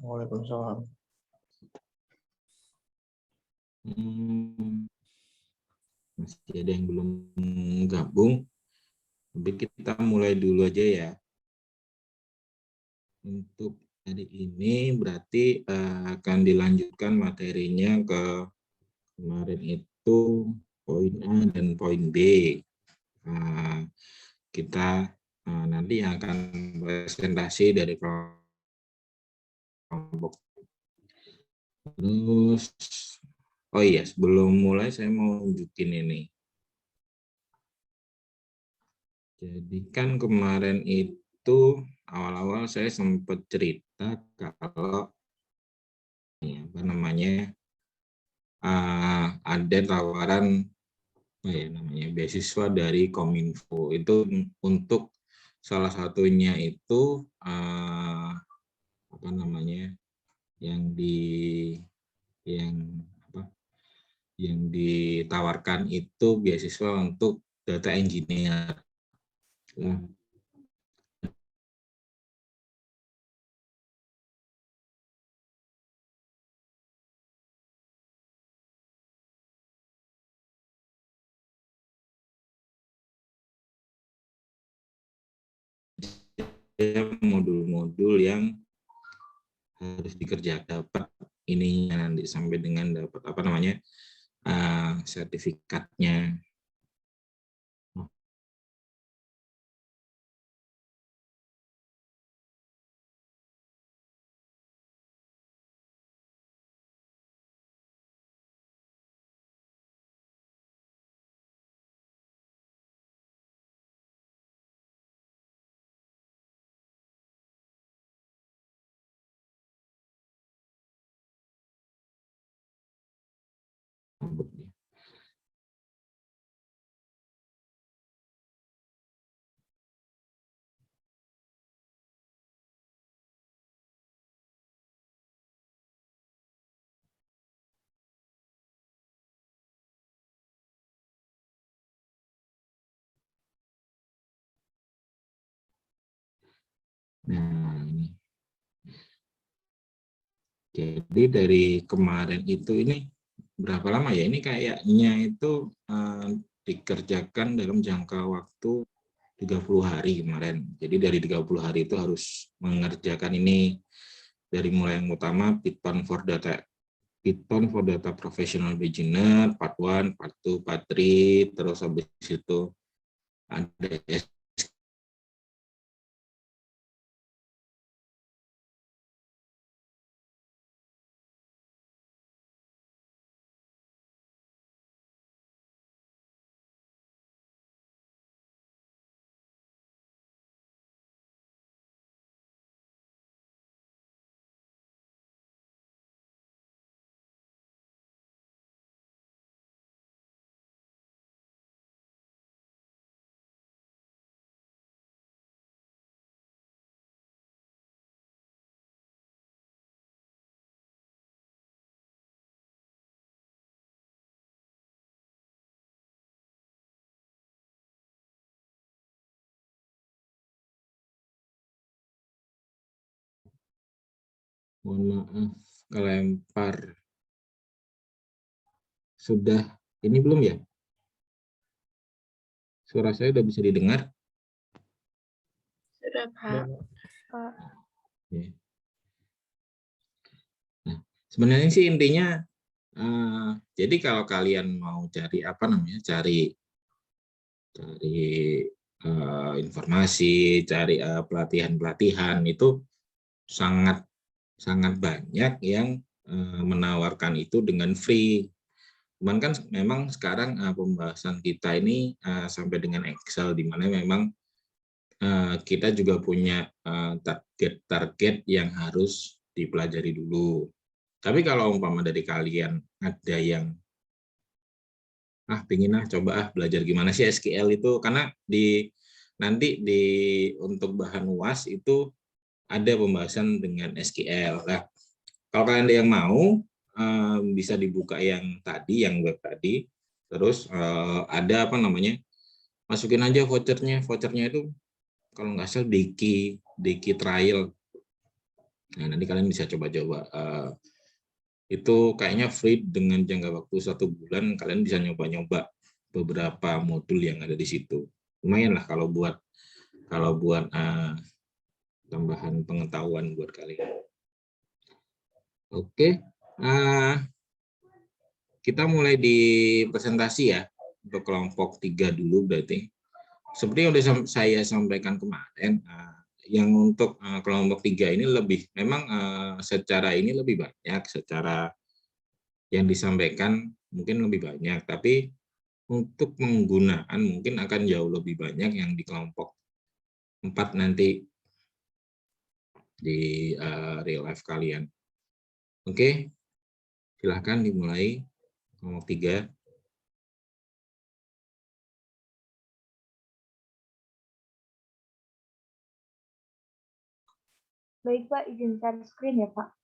Waalaikumsalam. Masih ada yang belum gabung. Tapi kita mulai dulu aja ya. Untuk hari ini berarti akan dilanjutkan materinya ke kemarin itu poin A dan poin B. Kita nanti akan presentasi dari kelompok. Terus, oh iya, sebelum mulai saya mau tunjukin ini. Jadi kan kemarin itu awal-awal saya sempat cerita kalau apa namanya ada tawaran namanya beasiswa dari Kominfo itu untuk salah satunya itu apa namanya yang ditawarkan itu beasiswa untuk data engineer. Modul-modul yang harus dikerjakan dapat ininya nanti sampai dengan dapat apa namanya sertifikatnya. Nah, ini. Jadi dari kemarin itu ini berapa lama ya? Ini kayaknya itu dikerjakan dalam jangka waktu 30 hari kemarin. Jadi dari 30 hari itu harus mengerjakan ini dari mulai yang utama Python for Data Professional Beginner, Part 1, Part 2, Part 3, terus habis itu ada mohon maaf kelempar. Sudah ini belum ya? Suara saya sudah bisa didengar? Sudah, Pak. Nah, sebenarnya sih intinya jadi kalau kalian mau cari apa namanya, cari informasi, cari pelatihan-pelatihan itu sangat banyak yang menawarkan itu dengan free. Cuman kan memang sekarang pembahasan kita ini sampai dengan Excel, di mana memang kita juga punya target-target yang harus dipelajari dulu. Tapi kalau umpama dari kalian ada yang coba belajar gimana sih SQL itu, karena nanti untuk bahan UAS itu ada pembahasan dengan SQL. Nah, kalau kalian ada yang mau bisa dibuka yang web tadi, terus ada apa namanya, masukin aja vouchernya itu kalau nggak salah Diki trial. Nah, nanti kalian bisa coba-coba. Itu kayaknya free dengan jangka waktu 1 bulan, kalian bisa nyoba-nyoba beberapa modul yang ada di situ. Lumayan lah kalau buat tambahan pengetahuan buat kalian. Oke, kita mulai di presentasi ya, untuk kelompok 3 dulu berarti. Seperti yang sudah saya sampaikan kemarin, yang untuk kelompok 3 ini memang secara ini lebih banyak, secara yang disampaikan mungkin lebih banyak, tapi untuk penggunaan mungkin akan jauh lebih banyak yang di kelompok 4 nanti di real life kalian. Oke, silahkan dimulai kelompok 3. Baik Pak, izin share screen ya Pak.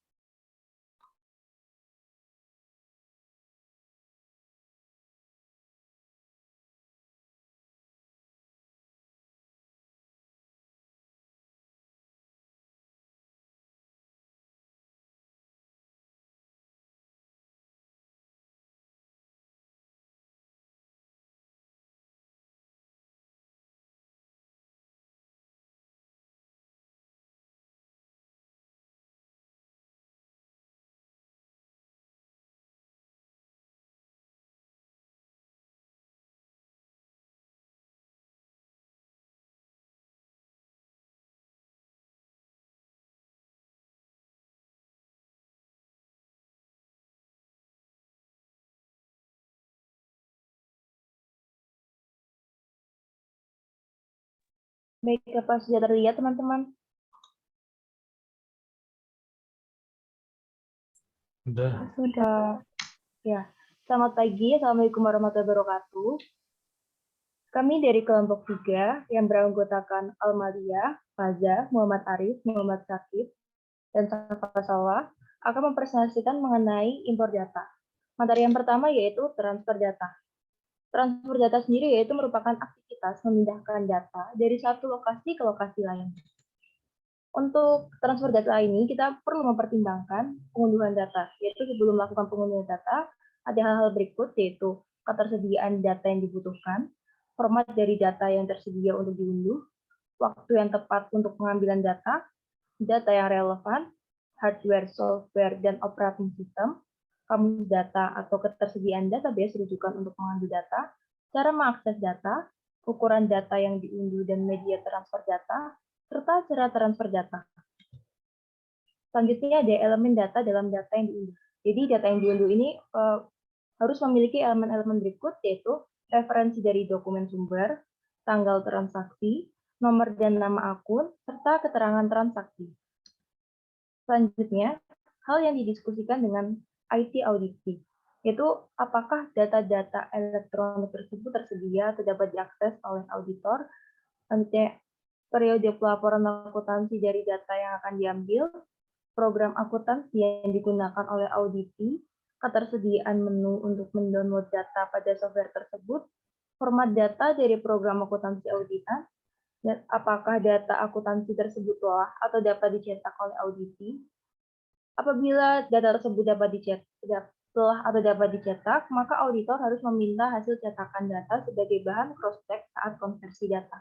Baik, apa sudah terlihat teman-teman? Sudah. Ya, selamat pagi. Assalamualaikum warahmatullahi wabarakatuh. Kami dari kelompok 3 yang beranggotakan Almalia, Faza, Muhammad Arif, Muhammad Sakib, dan Safa Salwa akan mempresentasikan mengenai impor data. Materi yang pertama yaitu transfer data. Transfer data sendiri yaitu merupakan aktivitas memindahkan data dari satu lokasi ke lokasi lain. Untuk transfer data ini, kita perlu mempertimbangkan pengunduhan data, yaitu sebelum melakukan pengunduhan data, ada hal-hal berikut, yaitu ketersediaan data yang dibutuhkan, format dari data yang tersedia untuk diunduh, waktu yang tepat untuk pengambilan data, data yang relevan, hardware, software, dan operating system, kamus data atau ketersediaan database rujukan untuk mengambil data, cara mengakses data, ukuran data yang diunduh dan media transfer data, serta cara transfer data. Selanjutnya ada elemen data dalam data yang diunduh. Jadi data yang diunduh ini harus memiliki elemen-elemen berikut, yaitu referensi dari dokumen sumber, tanggal transaksi, nomor dan nama akun, serta keterangan transaksi. Selanjutnya, hal yang didiskusikan dengan IT audit, yaitu apakah data-data elektronik tersebut tersedia atau dapat diakses oleh auditor. Selanjutnya, periode pelaporan akuntansi dari data yang akan diambil, program akuntansi yang digunakan oleh auditi, ketersediaan menu untuk mendownload data pada software tersebut, format data dari program akuntansi auditan, dan apakah data akuntansi tersebut telah atau dapat dicetak oleh auditi. Apabila data tersebut telah atau dapat dicetak, maka auditor harus meminta hasil cetakan data sebagai bahan cross-check saat konversi data.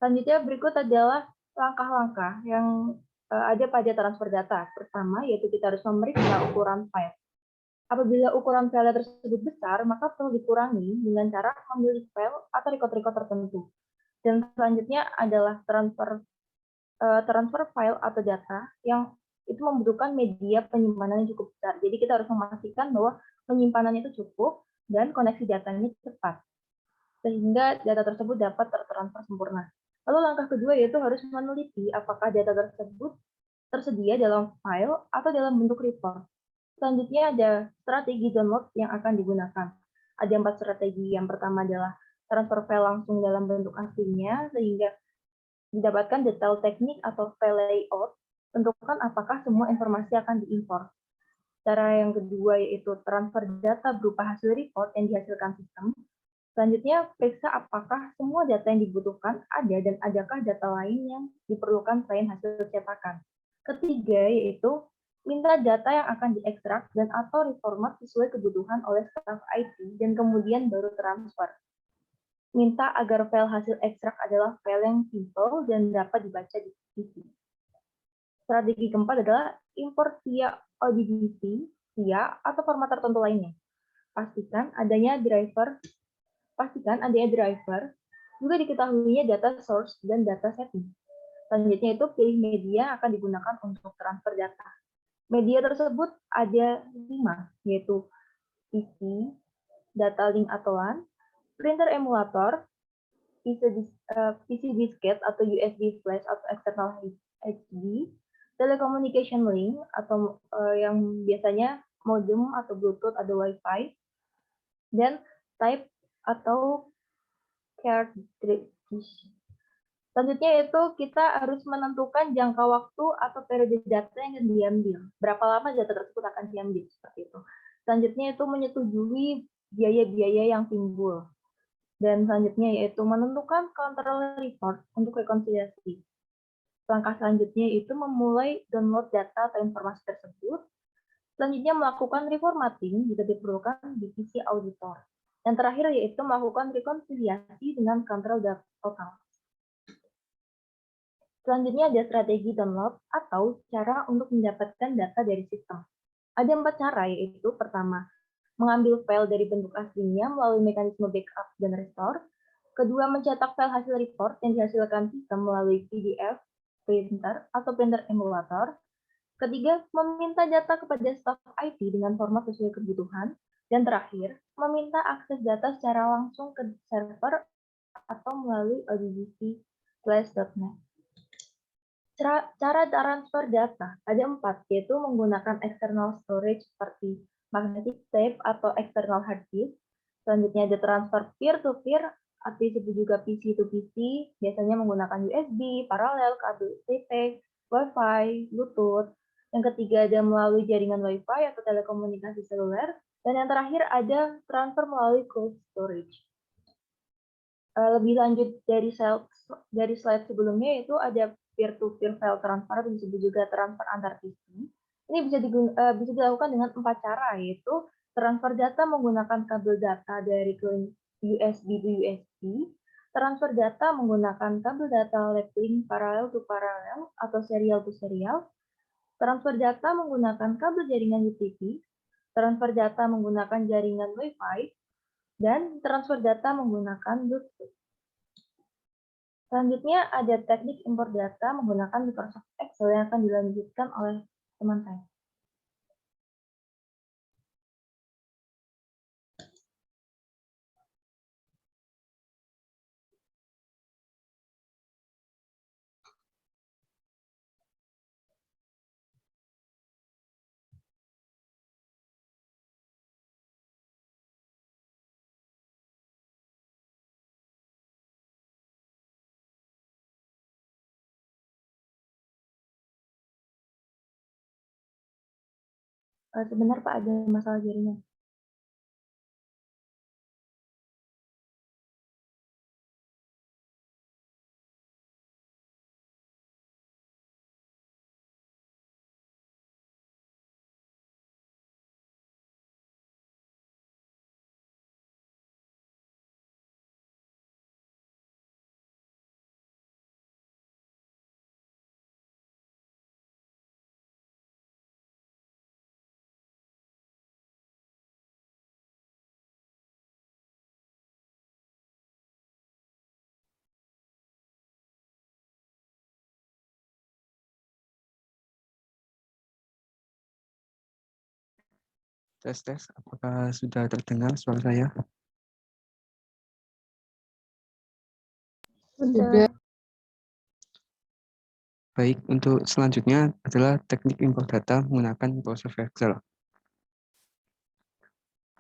Selanjutnya berikut adalah langkah-langkah yang ada pada transfer data. Pertama, yaitu kita harus memeriksa ukuran file. Apabila ukuran file tersebut besar, maka perlu dikurangi dengan cara memilih file atau record-record tertentu. Dan selanjutnya adalah transfer file atau data yang itu membutuhkan media penyimpanan yang cukup besar. Jadi kita harus memastikan bahwa penyimpanannya itu cukup dan koneksi datanya cepat, sehingga data tersebut dapat tertransfer sempurna. Lalu langkah kedua yaitu harus meneliti apakah data tersebut tersedia dalam file atau dalam bentuk report. Selanjutnya ada strategi download yang akan digunakan. Ada 4 strategi. Yang pertama adalah transfer file langsung dalam bentuk aslinya, sehingga didapatkan detail teknik atau file layout, tentukan apakah semua informasi akan diimpor. Cara yang kedua yaitu transfer data berupa hasil report yang dihasilkan sistem. Selanjutnya, periksa apakah semua data yang dibutuhkan ada dan adakah data lain yang diperlukan selain hasil cetakan. Ketiga, yaitu minta data yang akan diekstrak dan atau reformat sesuai kebutuhan oleh staf IT dan kemudian baru transfer. Minta agar file hasil ekstrak adalah file yang simple dan dapat dibaca di PC. Strategi keempat adalah import via ODBC, via atau format tertentu lainnya. Pastikan adanya driver, juga diketahuinya data source dan data setting. Selanjutnya itu pilih media yang akan digunakan untuk transfer data. Media tersebut ada 5, yaitu PC, data link atau LAN, printer emulator, PC disket atau USB flash atau external HD, telecommunication link atau yang biasanya modem atau Bluetooth atau Wi-Fi, dan type atau cartridge. Selanjutnya itu kita harus menentukan jangka waktu atau periode data yang akan diambil. Berapa lama data tersebut akan diambil, seperti itu. Selanjutnya itu menyetujui biaya-biaya yang timbul. Dan selanjutnya yaitu menentukan control report untuk rekonsiliasi. Langkah selanjutnya itu memulai download data atau informasi tersebut. Selanjutnya melakukan reformatting jika diperlukan di PC auditor. Yang terakhir yaitu melakukan rekonsiliasi dengan control data total. Selanjutnya ada strategi download atau cara untuk mendapatkan data dari sistem. Ada 4 cara, yaitu pertama, mengambil file dari bentuk aslinya melalui mekanisme backup dan restore. Kedua, mencetak file hasil report yang dihasilkan sistem melalui PDF, printer, atau printer emulator. Ketiga, meminta data kepada staf IT dengan format sesuai kebutuhan. Dan terakhir, meminta akses data secara langsung ke server atau melalui odbc/.net. Cara transfer data ada 4, yaitu menggunakan external storage seperti magnetic tape atau external hard disk. Selanjutnya ada transfer peer-to-peer, atau disebut juga PC to PC, biasanya menggunakan USB, paralel, kabel UTP, Wi-Fi, Bluetooth. Yang ketiga ada melalui jaringan Wi-Fi atau telekomunikasi seluler. Dan yang terakhir ada transfer melalui cold storage. Lebih lanjut dari slide sebelumnya, yaitu ada peer-to-peer file transfer atau disebut juga transfer antar PC. Ini bisa dilakukan dengan 4 cara, yaitu transfer data menggunakan kabel data dari USB ke USB, transfer data menggunakan kabel data link parallel to parallel atau serial to serial, transfer data menggunakan kabel jaringan UTP, transfer data menggunakan jaringan Wi-Fi, dan transfer data menggunakan Bluetooth. Selanjutnya ada teknik import data menggunakan Microsoft Excel yang akan dilanjutkan oleh teman saya. Sebentar Pak, ada masalah jaringan. Tes, apakah sudah terdengar suara saya? Sudah. Baik, untuk selanjutnya adalah teknik import data menggunakan Microsoft Excel.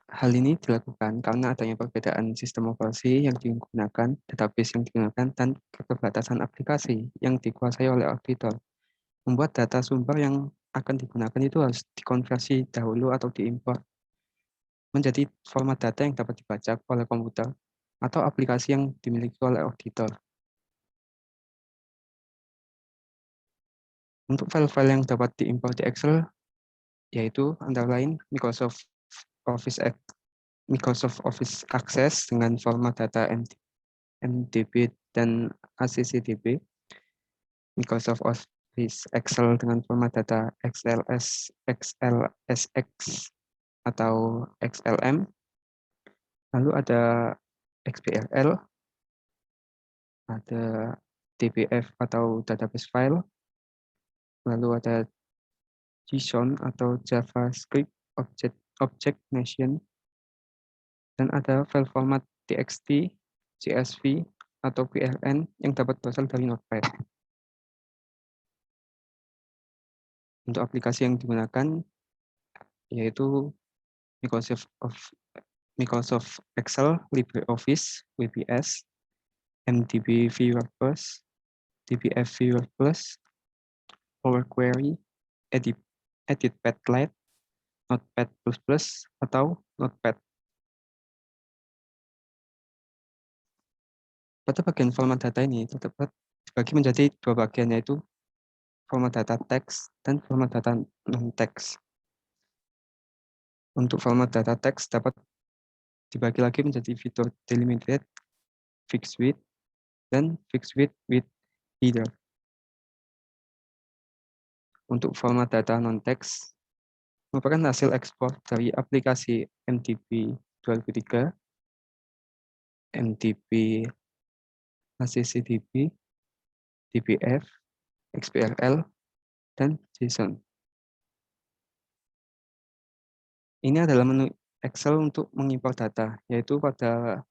Hal ini dilakukan karena adanya perbedaan sistem operasi yang digunakan, database yang digunakan, dan keterbatasan aplikasi yang dikuasai oleh auditor. Membuat data sumber yang akan digunakan itu harus dikonversi dahulu atau diimport menjadi format data yang dapat dibaca oleh komputer atau aplikasi yang dimiliki oleh auditor. Untuk file-file yang dapat diimpor di Excel, yaitu antara lain Office Microsoft Office Access dengan format data MDB dan ACCDB, Microsoft Office Excel dengan format data XLSX atau XLM, lalu ada XBRL, ada DBF atau database file, lalu ada JSON atau JavaScript Object Nation, dan ada file format TXT, CSV, atau PLN yang dapat berasal dari Notepad. Untuk aplikasi yang digunakan yaitu Microsoft Excel, LibreOffice, WPS, MDB Viewer Plus, DBF Viewer Plus, Power Query, Editpad Lite, Notepad++, atau Notepad. Pada bagian format data ini terdapat dibagi menjadi dua bagian, yaitu format data teks dan format data non-teks. Untuk format data teks dapat dibagi lagi menjadi fitur delimited, fixed width, dan fixed width with header. Untuk format data non-teks merupakan hasil ekspor dari aplikasi MDB 2003, MDB ACCDB, DBF, XBRL, dan JSON. Ini adalah menu Excel untuk mengimpor data, yaitu pada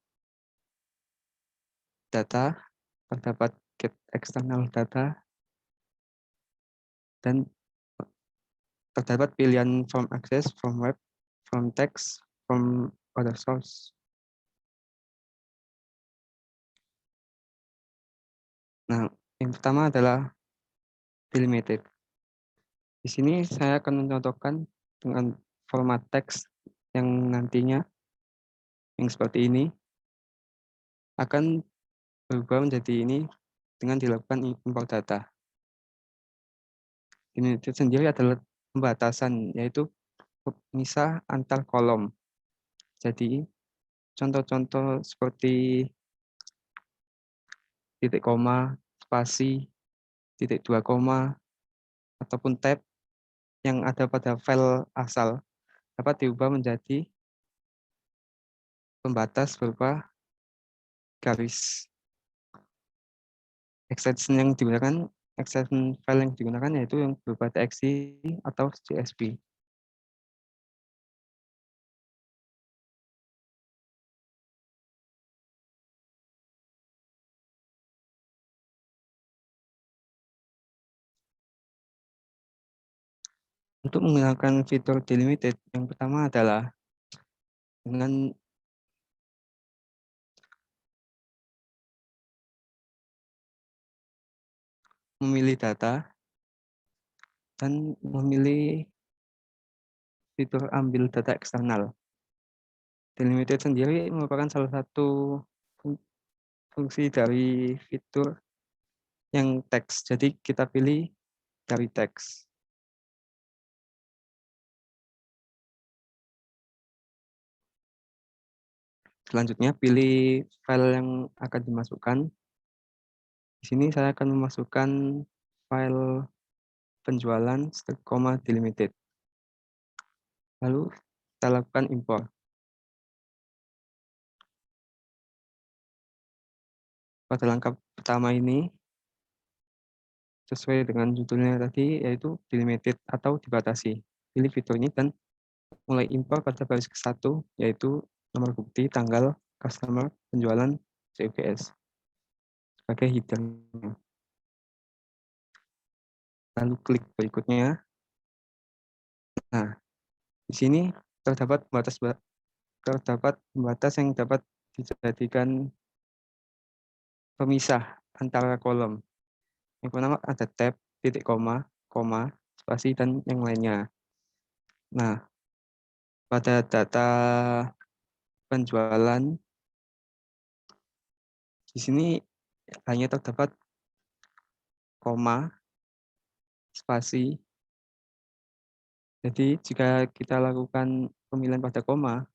data terdapat get external data dan terdapat pilihan from access, from web, from text, from other source. Nah, yang pertama adalah delimited. Di sini saya akan mencontohkan dengan format teks yang nantinya yang seperti ini akan berubah menjadi ini dengan dilakukan import data. Ini sendiri adalah pembatasan, yaitu pemisah antar kolom. Jadi contoh-contoh seperti titik koma, spasi, titik 2 koma, ataupun tab yang ada pada file asal dapat diubah menjadi pembatas berupa garis. Extension file yang digunakan yaitu yang berupa txt atau csv. Untuk menggunakan fitur delimited, yang pertama adalah dengan memilih data dan memilih fitur ambil data eksternal. Delimited sendiri merupakan salah satu fungsi dari fitur yang teks. Jadi kita pilih dari teks. Selanjutnya pilih file yang akan dimasukkan. Di sini saya akan memasukkan file penjualan delimited. Lalu kita lakukan import. Pada langkah pertama ini sesuai dengan judulnya tadi, yaitu delimited atau dibatasi. Pilih fitur ini dan mulai import pada baris ke-1, yaitu nomor bukti, tanggal, customer, penjualan, CVS sebagai header-nya. Lalu klik berikutnya. Nah, di sini terdapat pembatas yang dapat dijadikan pemisah antara kolom. Yang pertama ada tab, titik koma, spasi, dan yang lainnya. Nah, pada data penjualan, di sini hanya terdapat koma spasi. Jadi jika kita lakukan pemilihan pada koma,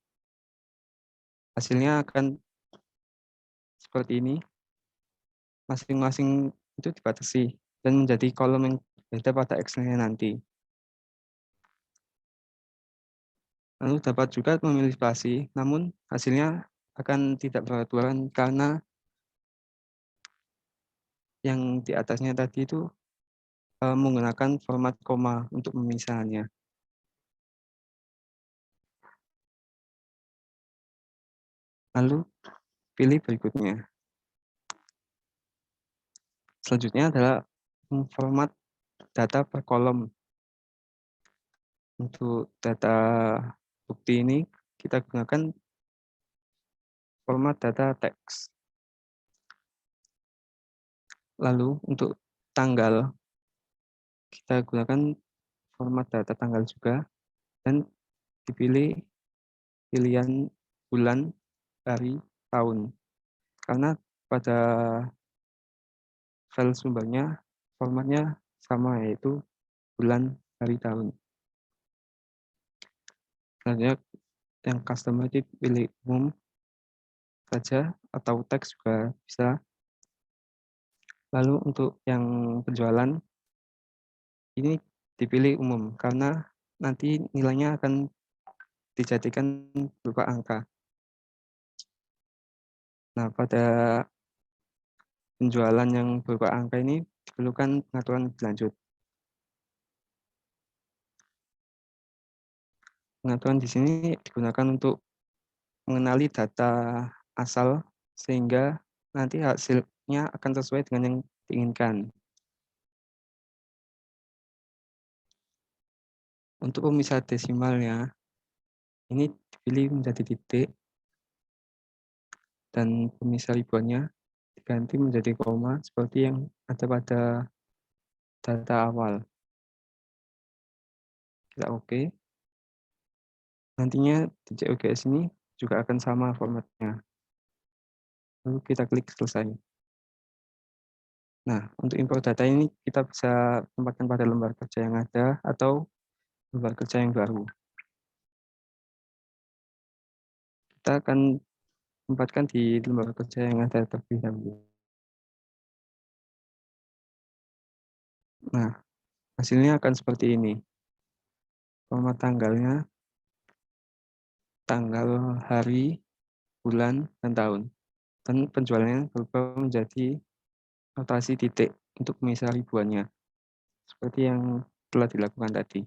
hasilnya akan seperti ini. Masing-masing itu dibatasi dan menjadi kolom yang berbeda pada Excel-nya nanti. Lalu dapat juga memilih spasi, namun hasilnya akan tidak beraturan karena yang di atasnya tadi itu menggunakan format koma untuk pemisahannya. Lalu pilih berikutnya. Selanjutnya adalah format data per kolom. Untuk data bukti ini kita gunakan format data teks. Lalu untuk tanggal kita gunakan format data tanggal juga dan dipilih pilihan bulan, hari, tahun. Karena pada file sumbernya formatnya sama, yaitu bulan, hari, tahun. Selanjutnya yang custom dipilih umum saja atau teks juga bisa. Lalu untuk yang penjualan ini dipilih umum karena nanti nilainya akan dijadikan berupa angka. Nah, pada penjualan yang berupa angka ini diperlukan pengaturan lebih lanjut. Pengaturan di sini digunakan untuk mengenali data asal sehingga nanti hasilnya akan sesuai dengan yang diinginkan. Untuk pemisah desimalnya, ini dipilih menjadi titik dan pemisah ribuannya diganti menjadi koma seperti yang ada pada data awal. Kita oke. Nantinya di COGS ini juga akan sama formatnya. Lalu kita klik selesai. Nah, untuk import data ini kita bisa tempatkan pada lembar kerja yang ada atau lembar kerja yang baru. Kita akan tempatkan di lembar kerja yang ada terlebih dahulu. Nah, hasilnya akan seperti ini. Format tanggalnya, tanggal, hari, bulan, dan tahun. Dan penjualannya berubah menjadi notasi titik untuk pemisah ribuannya, seperti yang telah dilakukan tadi.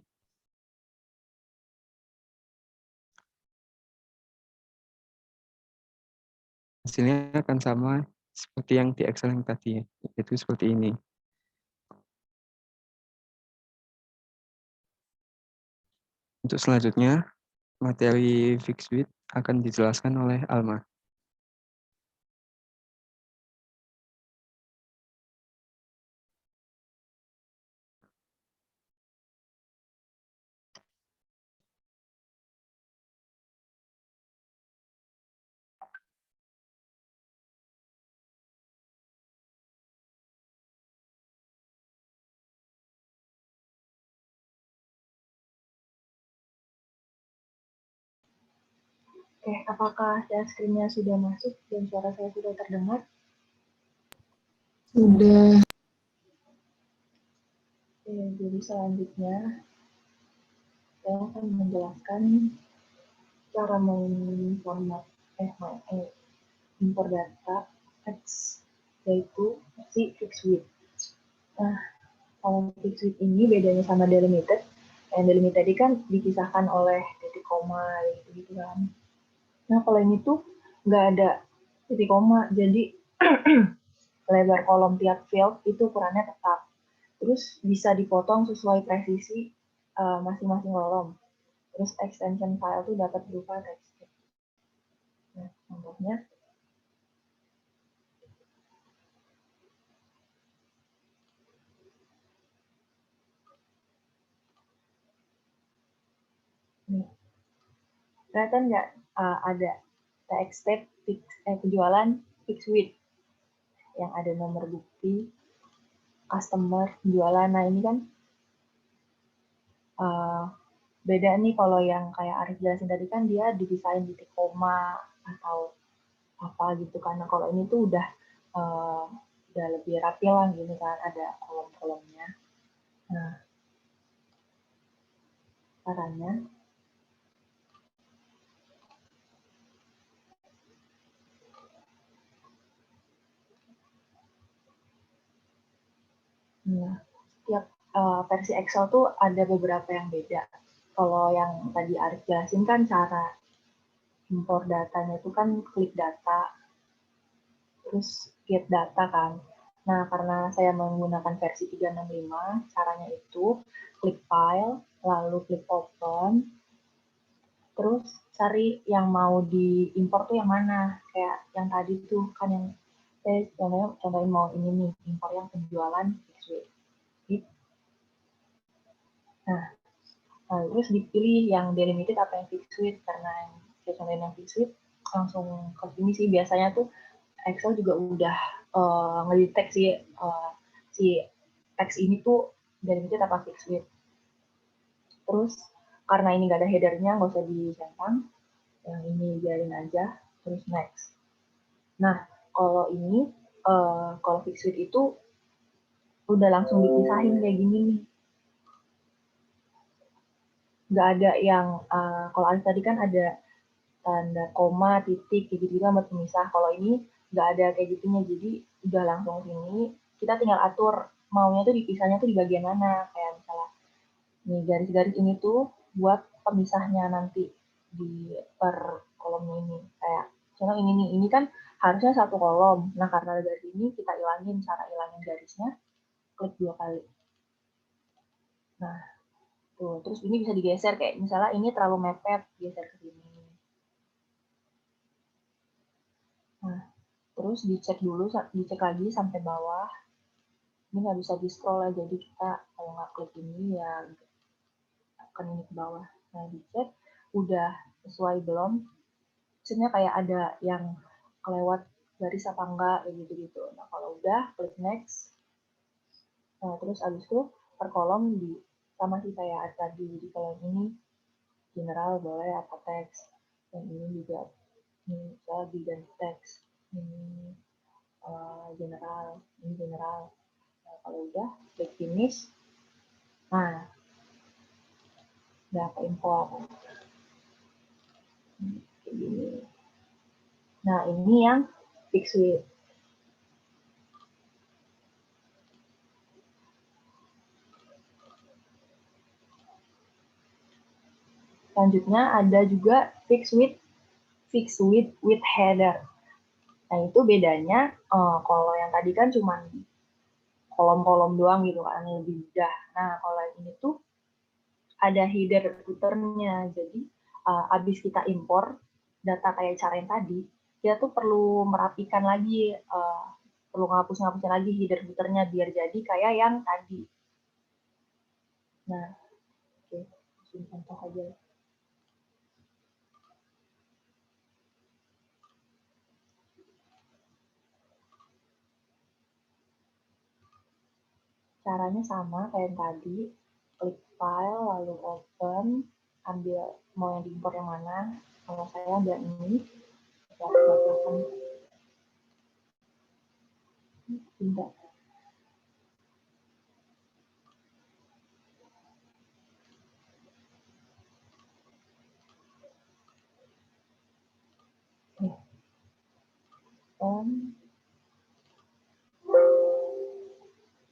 Hasilnya akan sama seperti yang di Excel yang tadi, yaitu seperti ini. Untuk selanjutnya, materi fixed width akan dijelaskan oleh Alma. Oke, apakah share screen-nya sudah masuk dan suara saya sudah terdengar? Sudah. Oke, jadi selanjutnya saya akan menjelaskan cara memformat import data teks, yaitu si fixed width. Nah, kalau fixed width ini bedanya sama delimited. Yang delimited ini kan dipisahkan oleh titik koma gitu kan. Nah, kalau ini tuh nggak ada titik koma, jadi lebar kolom tiap field itu ukurannya tetap. Terus bisa dipotong sesuai presisi masing-masing kolom. Terus extension file itu dapat berupa teks. Nah, contohnya nih. Kelihatan nggak ada teks tab penjualan fixed width yang ada nomor bukti, customer, penjualan. Nah, ini kan Beda nih kalau yang kayak Arif jelasin tadi kan dia dipisahin titik koma atau apa gitu, karena kalau ini tuh udah lebih rapi lah gini kan, ada kolom-kolomnya. Nah, caranya setiap versi Excel tuh ada beberapa yang beda. Kalau yang tadi Arif jelasin kan cara impor datanya itu kan klik data, terus get data kan. Nah, karena saya menggunakan versi 365, caranya itu klik file, lalu klik open, terus cari yang mau diimpor tuh yang mana. Kayak yang tadi tuh kan yang saya contohin mau ini nih, impor yang penjualan fixed rate. Nah, terus dipilih yang delimited apa yang fixed rate, karena yang saya contohin yang fixed rate langsung ke sini sih biasanya tuh Excel juga udah ngedetek si teks ini tuh delimited apa fixed rate. Terus karena ini nggak ada headernya, nggak usah dicentang, yang ini biarin aja, terus next. Nah, kalau ini kalau fixed rate itu udah langsung dipisahin kayak gini nih. Nggak ada yang kalau Alif tadi kan ada tanda koma, titik, gitu-gitu buat pemisah. Kalau ini nggak ada kayak gitunya, jadi udah langsung sini. Kita tinggal atur maunya tuh dipisahnya tuh di bagian mana. Kayak misalnya nih garis-garis ini tuh buat pemisahnya nanti di per kolomnya ini. Kayak contoh ini nih, ini kan harusnya satu kolom. Nah karena dari ini kita ilangin, cara ilangin garisnya klik 2 kali. Nah tuh, terus ini bisa digeser kayak misalnya ini terlalu mepet, geser ke sini. Nah, terus dicek dulu, dicek lagi sampai bawah. Ini nggak bisa di scroll ya, jadi kita kalau nggak klik ini ya akan ini ke bawah. Nah, dicek udah sesuai belum. Maksudnya kayak ada yang kelewat garis apa enggak, kayak gitu-gitu. Nah, kalau udah, klik next. Nah, terus abis itu per kolom di sama sih kayak tadi. Jadi kalau ini general boleh apa teks. Dan ini juga ini misalnya diganti teks. Ini general, ini general. Nah, kalau udah klik finish, nah udah ke import kayak gini. Nah ini yang fixed rate. Selanjutnya ada juga fixed with header. Nah itu bedanya kalau yang tadi kan cuma kolom-kolom doang gitu kan, lebih mudah. Nah kalau yang ini tuh ada header footernya. Jadi abis kita impor data kayak cara yang tadi, kita tuh perlu merapikan lagi, perlu ngapus-ngapusin lagi header footernya biar jadi kayak yang tadi. Nah, oke, contoh aja. Caranya sama kayak yang tadi, klik file, lalu open, ambil mau yang diimpor yang mana. Kalau saya ambil ini, saya bacakan. Tidak.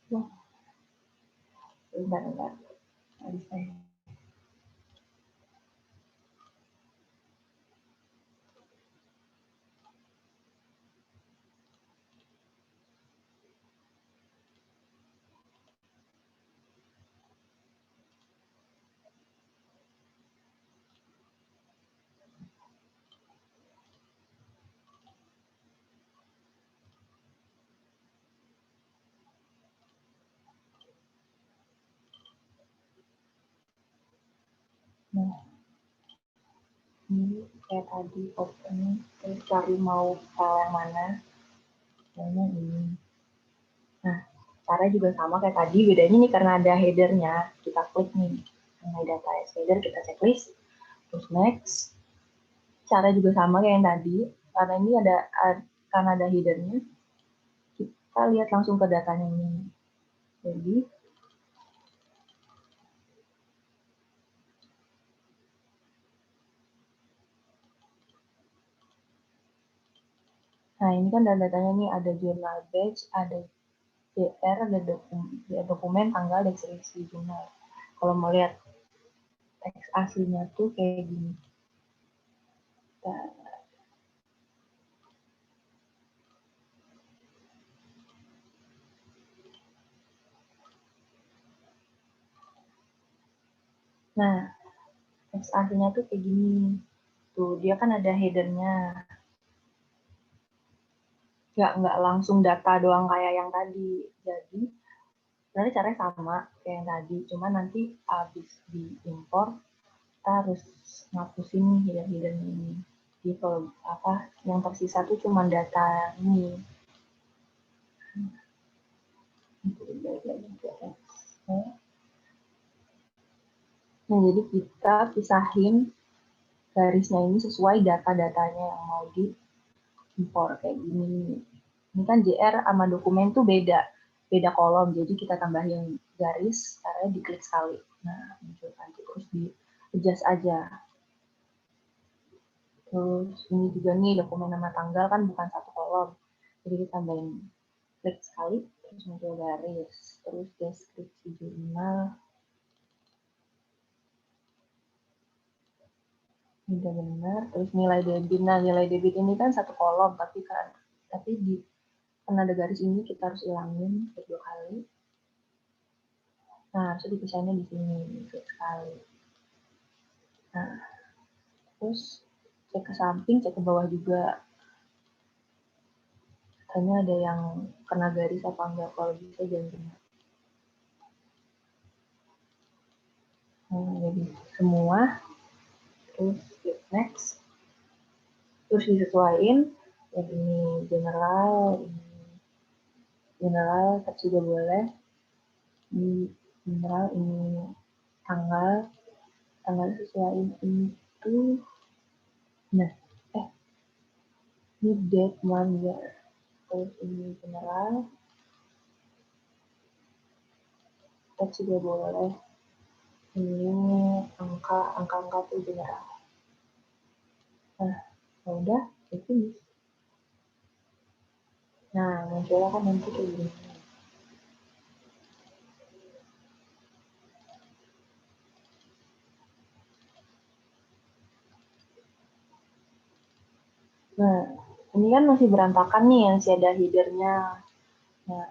Wah, bentar. Harus saya. Nah, ini kayak tadi open, terus cari mau file yang mana. Kayaknya ini. Nah, cara juga sama kayak tadi, bedanya nih karena ada headernya, kita klik nih. My data as header, kita checklist. Terus next. Cara juga sama kayak yang tadi. Karena ini karena ada headernya, kita lihat langsung ke datanya ini. Jadi, nah ini kan datanya nih ada jurnal batch, ada JR, ada dokumen, tanggal, deskripsi jurnal. Kalau mau lihat teks aslinya tuh kayak gini. Nah, teks aslinya tuh kayak gini. Tuh, dia kan ada headernya. Nggak langsung data doang kayak yang tadi. Jadi, sebenarnya caranya sama kayak yang tadi. Cuma nanti habis diimpor, kita harus ngapusin nih header-headernya ini. Jadi kalau yang tersisa tuh cuma data ini. Nah, jadi kita pisahin garisnya ini sesuai data-datanya yang mau diimpor kayak gini. Ini kan JR sama dokumen tuh beda kolom, jadi kita tambahin garis, caranya diklik sekali. Nah, muncul nanti terus di-adjust aja. Terus ini juga nih dokumen nama tanggal kan bukan satu kolom, jadi kita tambahin klik sekali, terus muncul garis, terus deskripsi jurnal. Udah benar, terus nilai debit. Nah, nilai debit ini kan satu kolom, tapi karena ada garis ini kita harus hilangin kedua kali. Nah, harusnya dipisahinnya di sini sekali. Nah, terus cek ke samping, cek ke bawah juga. Katanya ada yang kena garis apa enggak, kalau bisa jangan kena. Nah, jadi semua. Terus klik next. Terus disesuaikan. Yang ini general, text juga boleh. Ini general, ini tanggal sesuaiin itu. Nah, ini date one year. Terus ini general, teks juga boleh. Ini angka tuh general. Nah, udah itu. Nah, munculnya kan nanti kayak gini. Nah, ini kan masih berantakan nih yang si ada headernya. Nah,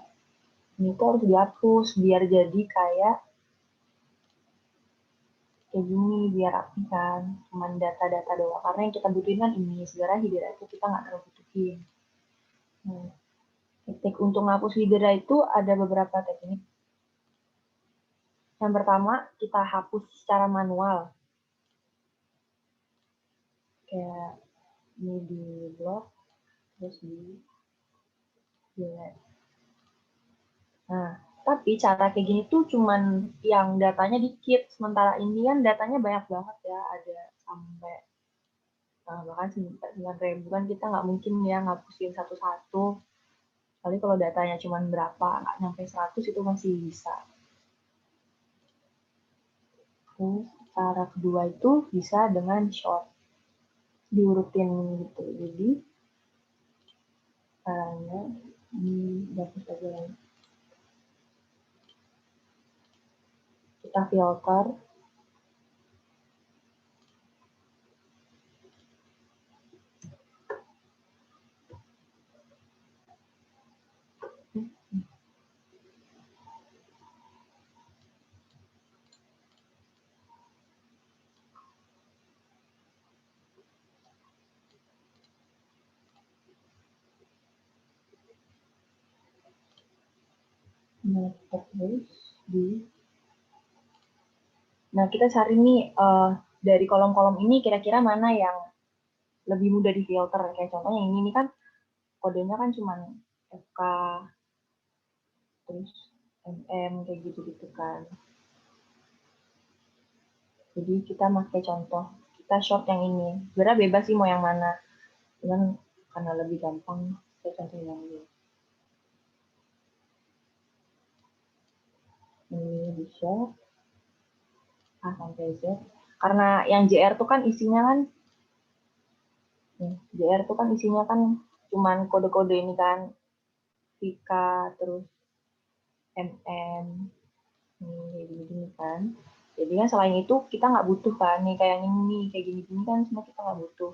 ini tuh harus dihapus biar jadi kayak gini, biar rapi kan. Cuman data-data doang. Karena yang kita butuhin kan ini. Sebenarnya header itu kita nggak terlalu butuhin. Nah, teknik untuk ngapus header itu ada beberapa teknik. Yang pertama, kita hapus secara manual. Kayak ini di blok, terus di delete. Nah, tapi cara kayak gini tuh cuman yang datanya dikit. Sementara ini kan datanya banyak banget ya. Ada sampai bahkan 9.000 kan, kita nggak mungkin ya ngapusin satu-satu. Kali kalau datanya cuma berapa, nggak nyampe 100 itu masih bisa. Terus cara kedua itu bisa dengan short, diurutin gitu. Jadi caranya dihapus aja lagi. Kita filter. Nah, kita cari nih dari kolom-kolom ini kira-kira mana yang lebih mudah difilter. Kayak contohnya ini kan kodenya kan cuma FK, terus MM, kayak gitu-gitu kan. Jadi kita pakai contoh, kita short yang ini. Sebenarnya bebas sih mau yang mana, cuman karena lebih gampang saya contoh yang ini. Ini di short A sampai Z. Karena yang JR tuh kan isinya kan, JR tuh kan isinya kan cuman kode-kode ini kan, VK terus MM, kayak gini kan. Jadi kan selain itu kita nggak butuh kan nih kayak ini kayak gini kan semua kita nggak butuh.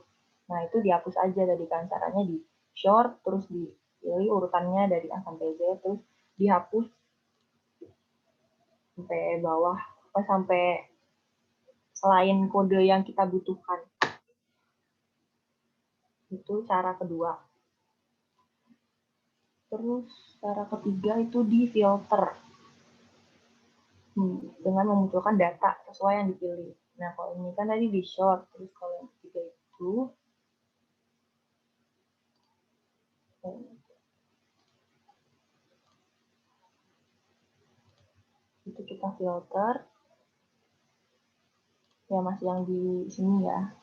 Nah itu dihapus aja tadi kan, caranya di short terus dipilih urutannya dari A sampai Z terus dihapus sampai bawah sampai selain kode yang kita butuhkan. Itu cara kedua. Terus cara ketiga itu di filter dengan memunculkan data sesuai yang dipilih. Nah kalau ini kan tadi di short, terus kalau yang ketiga itu kita filter ya masih yang di sini ya.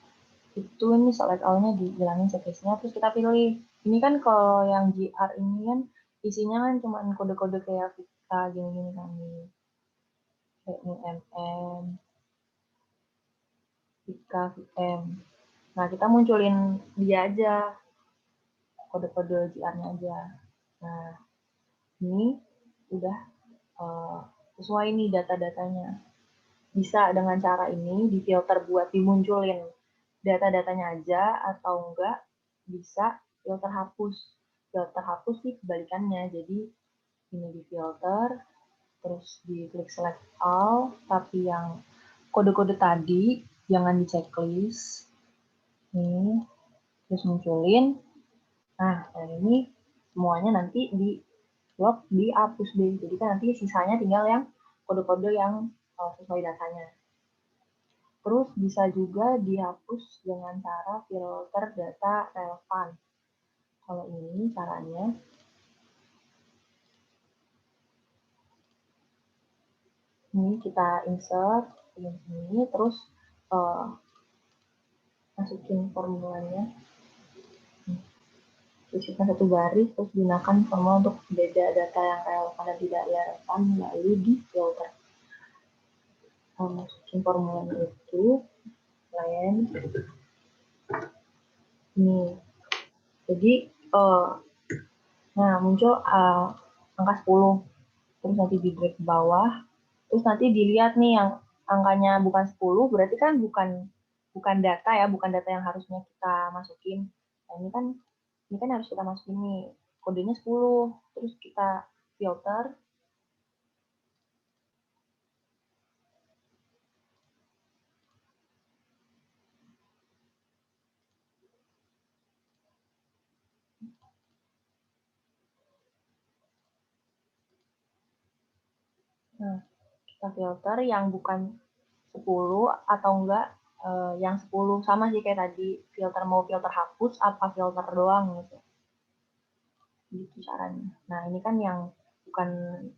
Itu ini select all-nya dihilangin space-nya terus kita pilih. Ini kan kalau yang GR ini kan isinya kan cuma kode-kode kayak VK gini-gini kan nih. Kayak ini MM, VK, VM. Nah, kita munculin dia aja. Kode-kode GR-nya aja. Nah, ini udah sesuai nih data-datanya. Bisa dengan cara ini difilter buat dimunculin data-datanya aja atau enggak bisa filter hapus. Filter hapus sih kebalikannya. Jadi ini difilter, terus diklik select all, tapi yang kode-kode tadi jangan di checklist. Nih, terus munculin. Nah, ini semuanya nanti di lock dihapus deh. Jadi kan nanti sisanya tinggal yang kode-kode yang sesuai datanya. Terus bisa juga dihapus dengan cara filter data relevan. Kalau ini caranya, ini kita insert ini, terus masukin formulanya. Isikan satu baris, terus gunakan formula untuk beda data yang relevan dan tidak relevan, lalu di filter. Masukin formulanya itu, lain. Ini. Jadi, nah muncul angka 10. Terus nanti di drag ke bawah. Terus nanti dilihat nih yang angkanya bukan 10, berarti kan bukan data ya, bukan data yang harusnya kita masukin. Nah, ini kan harus kita masukin nih. Kodenya 10. Terus kita filter. Nah, kita filter yang bukan 10 atau enggak yang 10 sama sih kayak tadi filter mau filter hapus apa filter doang gitu. Gitu caranya. Nah, ini kan yang bukan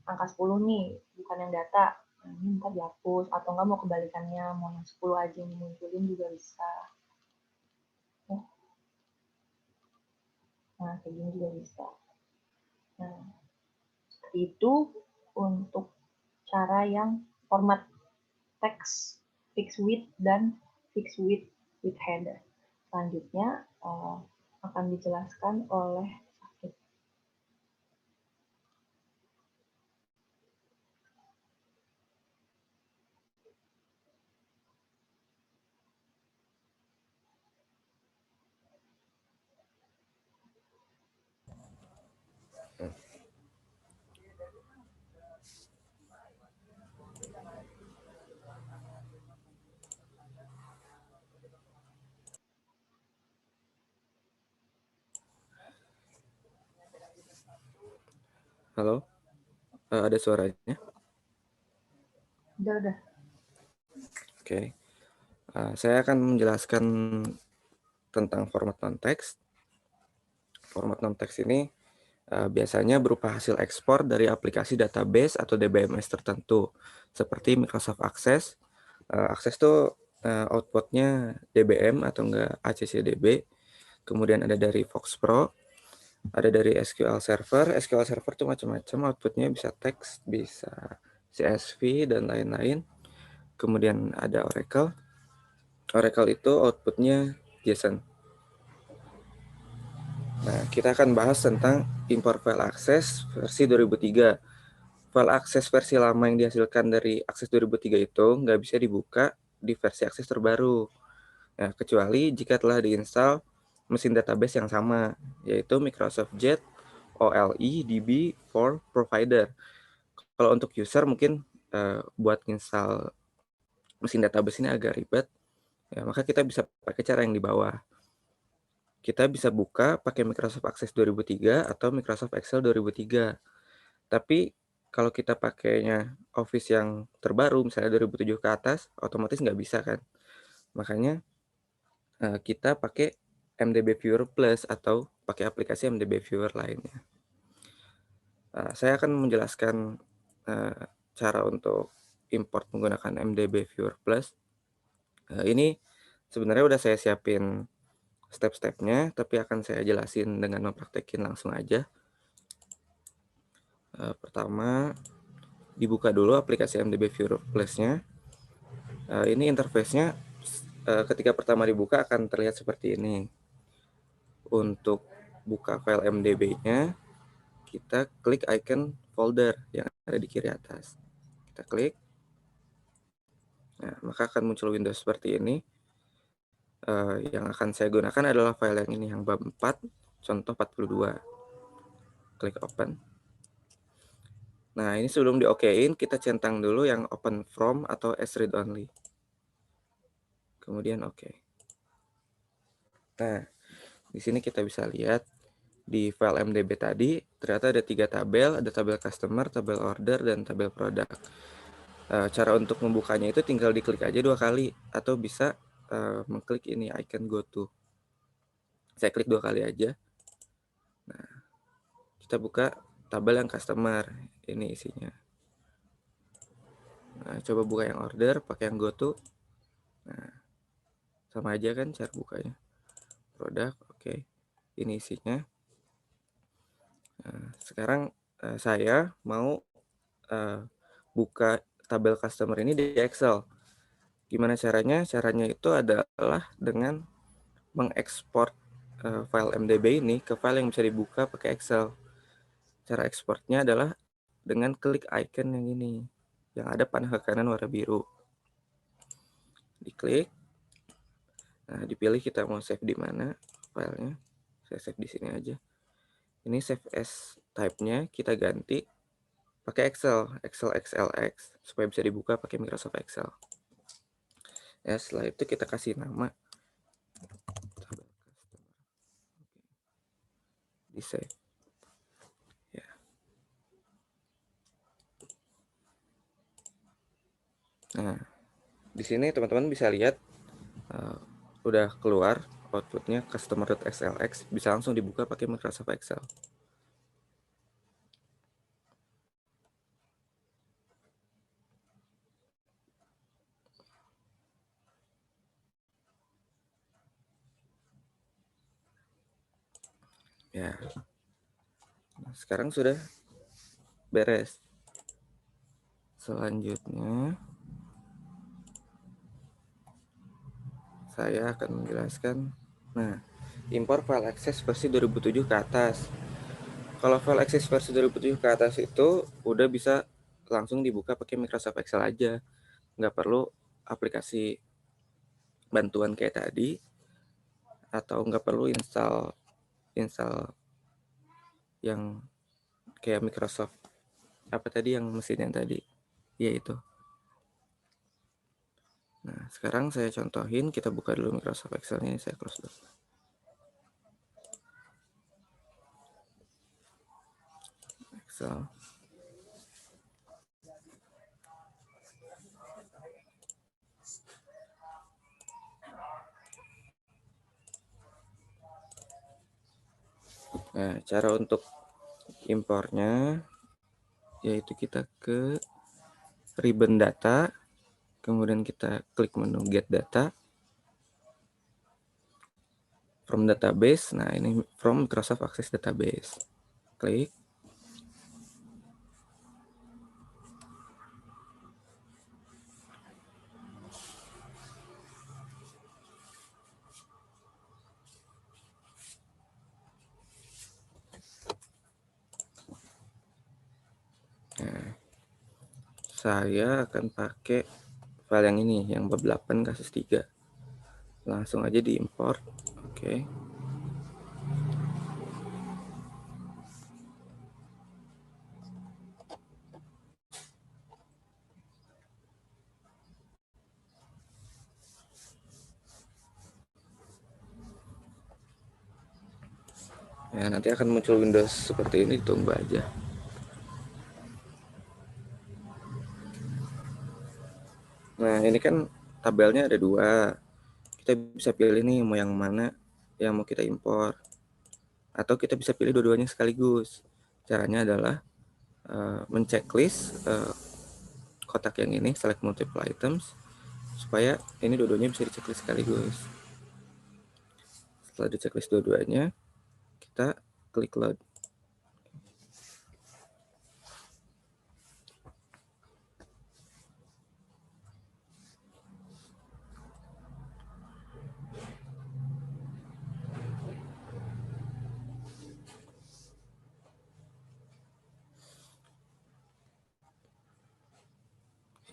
angka 10 nih, bukan yang data. Nah, ini ntar dihapus atau enggak mau kebalikannya, mau yang 10 aja yang dimunculin juga bisa. Nah, kayak gini juga bisa. Nah, seperti itu untuk cara yang format teks fixed width dan fixed width with header. Selanjutnya akan dijelaskan oleh Sakit. Halo, ada suaranya? Udah. Oke. Saya akan menjelaskan tentang format non-text. Format non-text ini biasanya berupa hasil ekspor dari aplikasi database atau DBMS tertentu, seperti Microsoft Access Akses tuh outputnya DBM atau enggak ACCDB. Kemudian ada dari Fox Pro, ada dari SQL Server. SQL Server tuh macam-macam, outputnya bisa teks, bisa CSV, dan lain-lain. Kemudian ada Oracle. Oracle itu outputnya JSON. Nah, kita akan bahas tentang import file access versi 2003. File access versi lama yang dihasilkan dari Access 2003 itu nggak bisa dibuka di versi Access terbaru. Nah, kecuali jika telah diinstal mesin database yang sama, yaitu Microsoft Jet OLE DB for Provider. Kalau untuk user mungkin buat install mesin database ini agak ribet, ya, maka kita bisa pakai cara yang di bawah. Kita bisa buka pakai Microsoft Access 2003 atau Microsoft Excel 2003. Tapi kalau kita pakainya Office yang terbaru, misalnya 2007 ke atas, otomatis nggak bisa kan. Makanya kita pakai MDB Viewer Plus atau pakai aplikasi MDB Viewer lainnya. Saya akan menjelaskan cara untuk import menggunakan MDB Viewer Plus. Ini sebenarnya udah saya siapin step-stepnya, tapi akan saya jelasin dengan mempraktekin langsung aja. Pertama, dibuka dulu aplikasi MDB Viewer Plus-nya. Ini interface-nya ketika pertama dibuka akan terlihat seperti ini. Untuk buka file MDB-nya, kita klik icon folder yang ada di kiri atas. Kita klik. Nah, maka akan muncul Windows seperti ini. Yang akan saya gunakan adalah file yang ini, yang bab 4, contoh 42. Klik open. Nah, ini sebelum di-okein, kita centang dulu yang open from atau as read only. Kemudian oke. Nah, di sini kita bisa lihat di file MDB tadi, ternyata ada 3 tabel, ada tabel customer, tabel order, dan tabel product. Cara untuk membukanya itu tinggal diklik aja 2 kali, atau bisa mengklik ini icon go to. Saya klik 2 kali aja. Nah, kita buka tabel yang customer, ini isinya. Nah, coba buka yang order, pakai yang go to. Nah, sama aja kan cara bukanya. Produk, oke. Ini isinya. Nah, sekarang saya mau buka tabel customer ini di Excel. Gimana caranya? Caranya itu adalah dengan mengekspor file MDB ini ke file yang bisa dibuka pakai Excel. Cara ekspornya adalah dengan klik icon yang ini, yang ada panah ke kanan warna biru. Diklik. Nah, dipilih kita mau save di mana filenya. Saya save di sini aja. Ini save as type-nya kita ganti pakai Excel, Excel XLX, supaya bisa dibuka pakai Microsoft Excel. Ya, setelah itu kita kasih nama. Di save. Ya. Nah, di sini teman-teman bisa lihat udah keluar outputnya customer.xlx, bisa langsung dibuka pakai Microsoft Excel. Ya, nah, sekarang sudah beres. Selanjutnya, saya akan menjelaskan, nah, import file access versi 2007 ke atas. Kalau file access versi 2007 ke atas itu udah bisa langsung dibuka pakai Microsoft Excel aja. Nggak perlu aplikasi bantuan kayak tadi, atau nggak perlu install yang kayak Microsoft apa tadi yang mesin yang tadi, yaitu. Nah, sekarang saya contohin, kita buka dulu Microsoft Excel-nya, saya close dulu. Excel. Nah, cara untuk impornya yaitu kita ke ribbon data, Kemudian kita klik menu Get Data. From Database, nah ini from Microsoft Access Database. Klik. Nah, saya akan pakai file yang ini, yang bab 8 kasus 3. Langsung aja diimport. Oke. Ya, nanti akan muncul Windows seperti ini, tunggu aja. Nah, ini kan tabelnya ada 2. Kita bisa pilih nih mau yang mana yang mau kita impor. Atau kita bisa pilih dua-duanya sekaligus. Caranya adalah menceklis kotak yang ini, select multiple items, supaya ini dua-duanya bisa diceklis sekaligus. Setelah diceklis dua-duanya, kita klik load.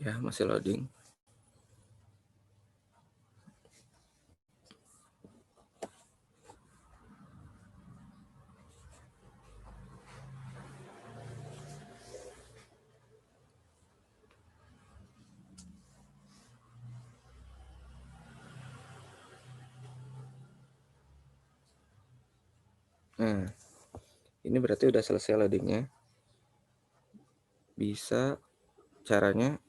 Ya, masih loading. Nah, ini berarti udah selesai loadingnya. Bisa caranya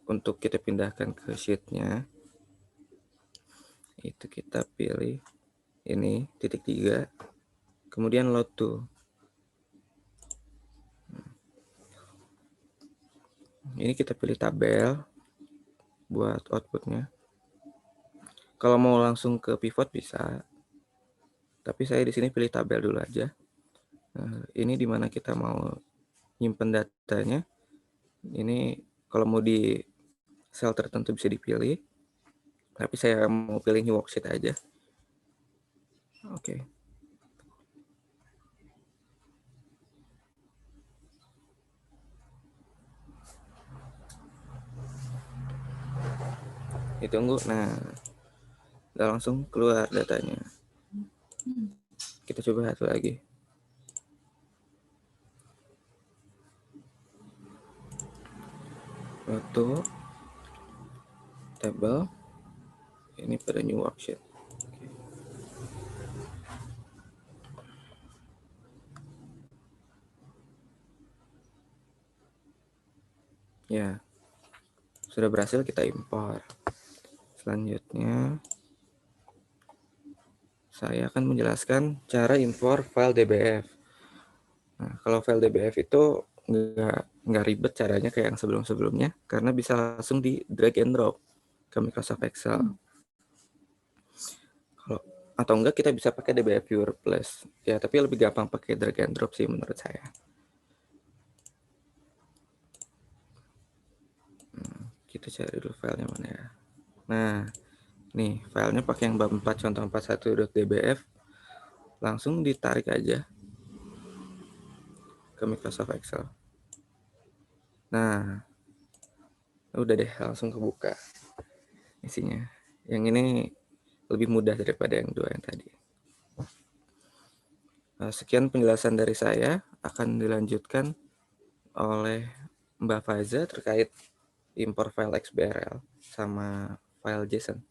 untuk kita pindahkan ke sheet-nya, itu kita pilih ini titik 3, kemudian load to. Ini kita pilih tabel buat outputnya. Kalau mau langsung ke pivot bisa, tapi saya di sini pilih tabel dulu aja. Ini dimana kita mau nyimpen datanya. Ini kalau mau di sel tertentu bisa dipilih, tapi saya mau pilih new worksheet aja. Oke. Ditunggu. Nah, udah langsung keluar datanya. Kita coba satu lagi. Foto tabel ini pada new worksheet. Ya, sudah berhasil kita impor. Selanjutnya, saya akan menjelaskan cara impor file DBF. Nah, kalau file DBF itu nggak ribet caranya kayak yang sebelum-sebelumnya, karena bisa langsung di drag and drop ke Microsoft Excel. Atau enggak kita bisa pakai DBF Viewer Plus. Ya, tapi lebih gampang pakai drag and drop sih menurut saya. Kita cari dulu filenya mana ya. Nah, nih filenya pakai yang bab 4 contoh 41.dbf. Langsung ditarik aja ke Microsoft Excel. Nah, udah deh langsung kebuka isinya. Yang ini lebih mudah daripada yang 2 yang tadi. Sekian penjelasan dari saya, akan dilanjutkan oleh Mbak Faza terkait impor file XBRL sama file JSON.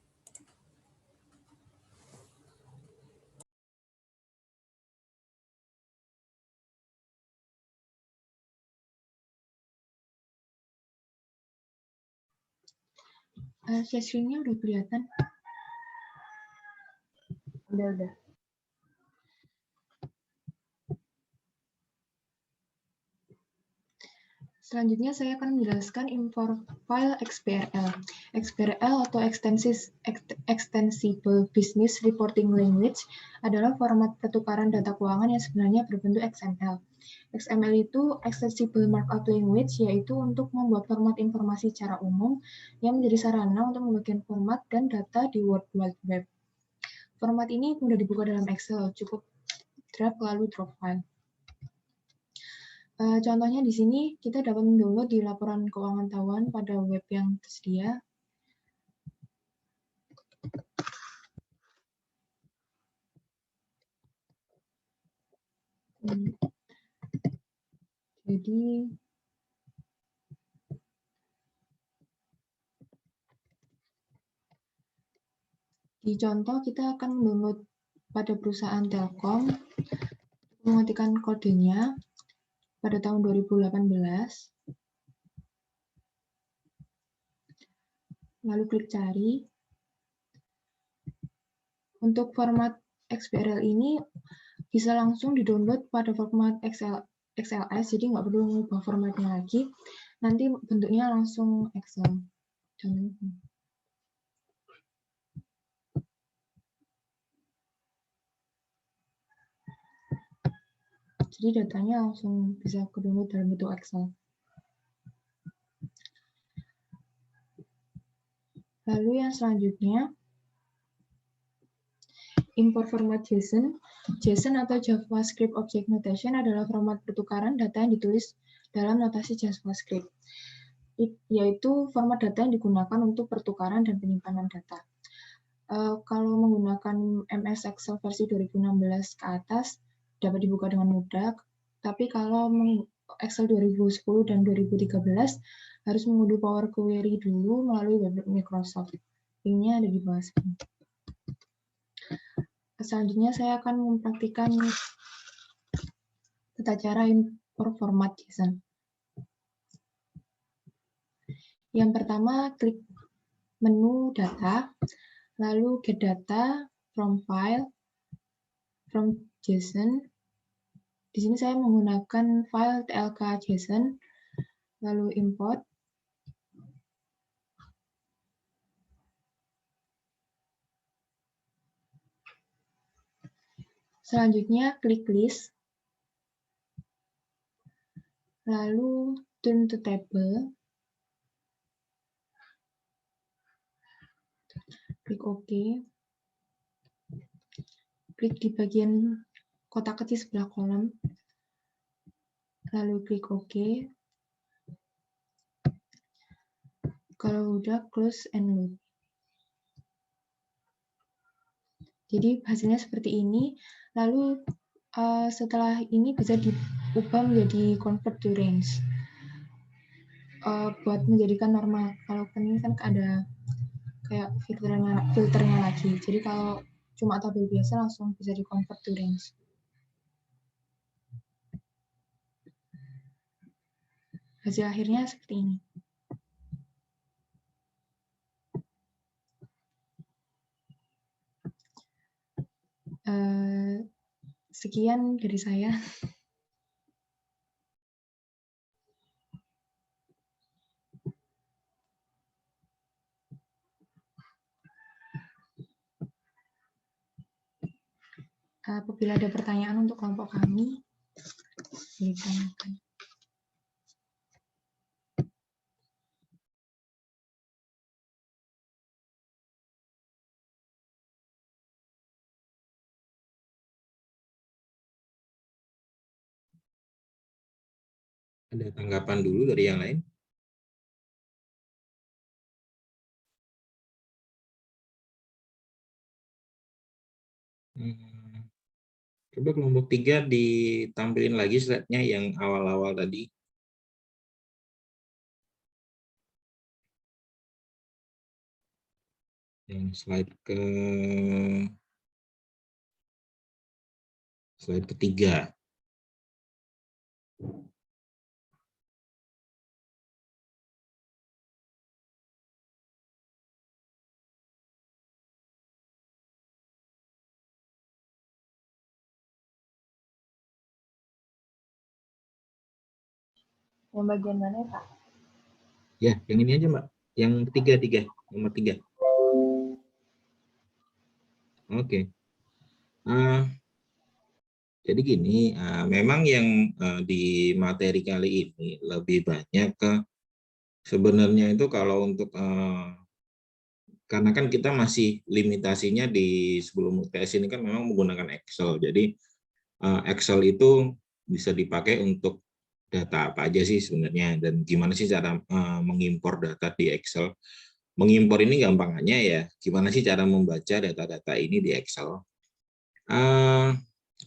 Sesinya udah kelihatan. Udah. Selanjutnya saya akan menjelaskan import file XBRL. XBRL atau Extensible Business Reporting Language adalah format pertukaran data keuangan yang sebenarnya berbentuk XML. XML itu Extensible Markup Language, yaitu untuk membuat format informasi secara umum yang menjadi sarana untuk membagikan format dan data di World Wide Web. Format ini mudah dibuka dalam Excel, cukup drag lalu drop file. Contohnya di sini kita dapat mendownload di laporan keuangan tahuan pada web yang tersedia. Jadi di contoh kita akan mendownload pada perusahaan Telkom, mengetikkan kodenya pada tahun 2018, lalu klik cari. Untuk format XBRL ini bisa langsung di-download pada format XLS, jadi nggak perlu mengubah formatnya lagi. Nanti bentuknya langsung Excel. Contohnya. Jadi datanya langsung bisa ke-download dalam bentuk Excel. Lalu yang selanjutnya, import format JSON. JSON atau JavaScript Object Notation adalah format pertukaran data yang ditulis dalam notasi JavaScript, yaitu format data yang digunakan untuk pertukaran dan penyimpanan data. Kalau menggunakan MS Excel versi 2016 ke atas, dapat dibuka dengan mudah, tapi kalau Excel 2010 dan 2013 harus mengunduh Power Query dulu melalui web Microsoft. Linknya ada di bawah sini. Selanjutnya saya akan mempraktikkan tata cara import format JSON. Yang pertama, klik menu data, lalu get data from file, from JSON. Di sini saya menggunakan file tlk JSON, lalu import. Selanjutnya klik list, lalu turn to table, klik OK, klik di bagian kotak kecil sebelah kolom, lalu klik OK. Kalau udah, close and load. Jadi hasilnya seperti ini. Lalu setelah ini bisa diubah menjadi convert to range. Buat menjadikan normal. Kalau ini kan ada kayak filternya lagi. Jadi kalau cuma tabel biasa langsung bisa di convert to range. Hasil akhirnya seperti ini. Sekian dari saya. Apabila ada pertanyaan untuk kelompok kami, ditanyakan. Ada tanggapan dulu dari yang lain? Coba kelompok 3 ditampilin lagi slide-nya yang awal-awal tadi. Yang slide ketiga. Yang bagian mana ya, Pak? Ya, yang ini aja, Mbak. Yang tiga, nomor 3. Oke. Jadi gini, memang yang di materi kali ini lebih banyak ke sebenarnya itu kalau untuk karena kan kita masih limitasinya di sebelum UTS ini kan memang menggunakan Excel. Jadi Excel itu bisa dipakai untuk data apa aja sih sebenarnya, dan gimana sih cara mengimpor data di Excel. Mengimpor ini gampangannya ya, gimana sih cara membaca data-data ini di Excel.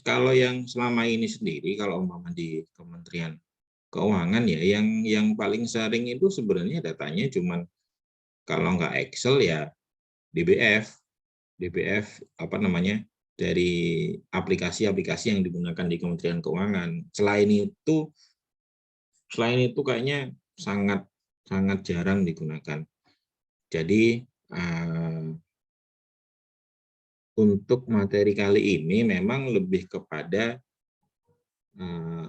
Kalau yang selama ini sendiri, kalau umpama di Kementerian Keuangan ya, yang paling sering itu sebenarnya datanya cuman kalau nggak Excel ya DBF apa namanya, dari aplikasi-aplikasi yang digunakan di Kementerian Keuangan. Selain itu kayaknya sangat jarang digunakan. Jadi untuk materi kali ini memang lebih kepada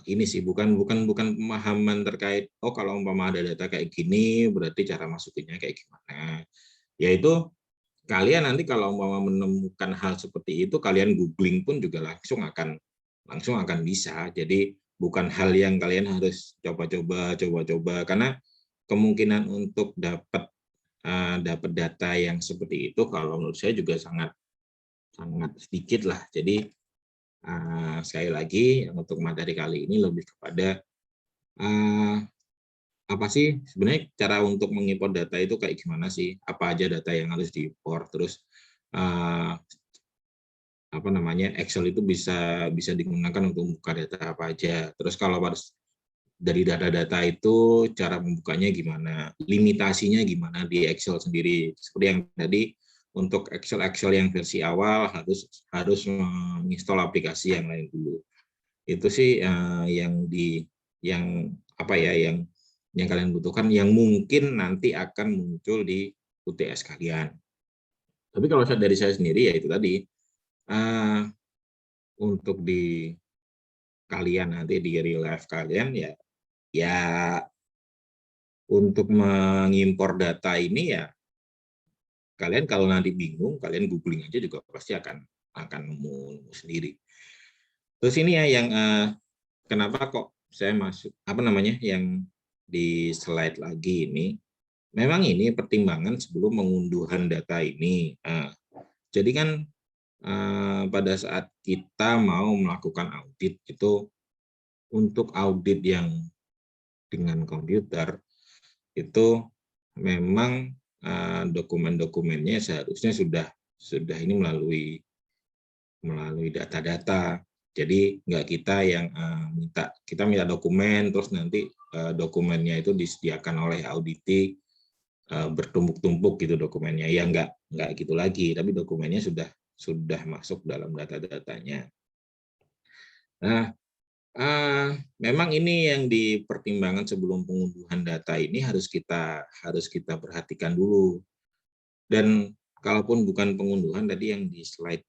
ini sih, bukan pemahaman terkait kalau umpama ada data kayak gini berarti cara masukinnya kayak gimana. Yaitu kalian nanti kalau umpama menemukan hal seperti itu, kalian googling pun juga langsung akan bisa. Jadi bukan hal yang kalian harus coba-coba karena kemungkinan untuk dapat data yang seperti itu kalau menurut saya juga sangat sedikit lah. Jadi sekali lagi untuk materi kali ini lebih kepada apa sih sebenarnya cara untuk mengimpor data itu kayak gimana sih, apa aja data yang harus diimpor, terus apa namanya, Excel itu bisa digunakan untuk membuka data apa aja, terus kalau dari data-data itu cara membukanya gimana, limitasinya gimana di Excel sendiri. Seperti yang tadi, untuk Excel yang versi awal harus menginstal aplikasi yang lain dulu. Itu sih yang kalian butuhkan, yang mungkin nanti akan muncul di UTS kalian. Tapi kalau dari saya sendiri ya itu tadi, untuk di kalian nanti di real life kalian ya untuk mengimpor data ini ya kalian kalau nanti bingung, kalian googling aja juga pasti akan nemu sendiri. Terus ini ya yang kenapa kok saya masuk yang di slide lagi ini, memang ini pertimbangan sebelum pengunduhan data ini. Jadi kan pada saat kita mau melakukan audit itu, untuk audit yang dengan komputer itu memang dokumen-dokumennya seharusnya sudah ini melalui data-data. Jadi nggak kita yang kita minta dokumen terus nanti dokumennya itu disediakan oleh auditi bertumpuk-tumpuk gitu dokumennya. Ya nggak gitu lagi, tapi dokumennya sudah masuk dalam data-datanya. Nah, memang ini yang dipertimbangkan sebelum pengunduhan data ini harus kita perhatikan dulu. Dan kalaupun bukan pengunduhan, tadi yang di slide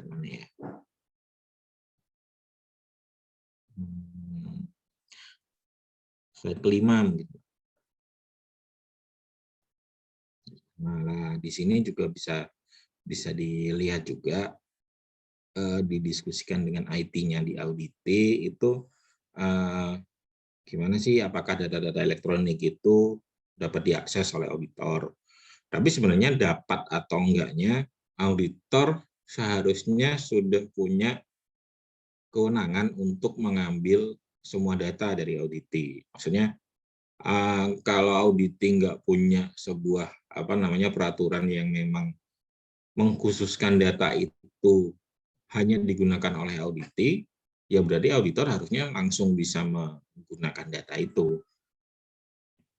mana ya? Slide kelima gitu. Nah, di sini juga bisa dilihat juga, didiskusikan dengan IT-nya di auditi itu gimana sih, apakah data-data elektronik itu dapat diakses oleh auditor. Tapi sebenarnya dapat atau enggaknya, auditor seharusnya sudah punya kewenangan untuk mengambil semua data dari auditi. Maksudnya kalau auditi nggak punya sebuah peraturan yang memang mengkhususkan data itu hanya digunakan oleh auditi, ya berarti auditor harusnya langsung bisa menggunakan data itu.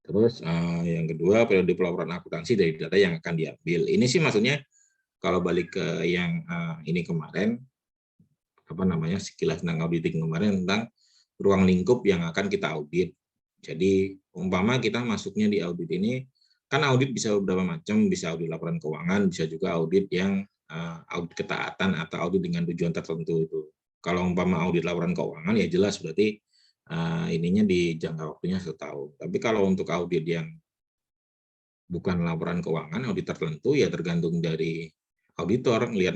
Terus yang kedua, periode pelaporan akuntansi dari data yang akan diambil. Ini sih maksudnya kalau balik ke yang ini kemarin, sekilas tentang auditing kemarin tentang ruang lingkup yang akan kita audit. Jadi umpama kita masuknya di audit ini, kan audit bisa beberapa macam, bisa audit laporan keuangan, bisa juga audit yang audit ketaatan atau audit dengan tujuan tertentu itu. Kalau umpama audit laporan keuangan ya jelas berarti ininya di jangka waktunya 1 tahun. Tapi kalau untuk audit yang bukan laporan keuangan, audit tertentu ya tergantung dari auditor, melihat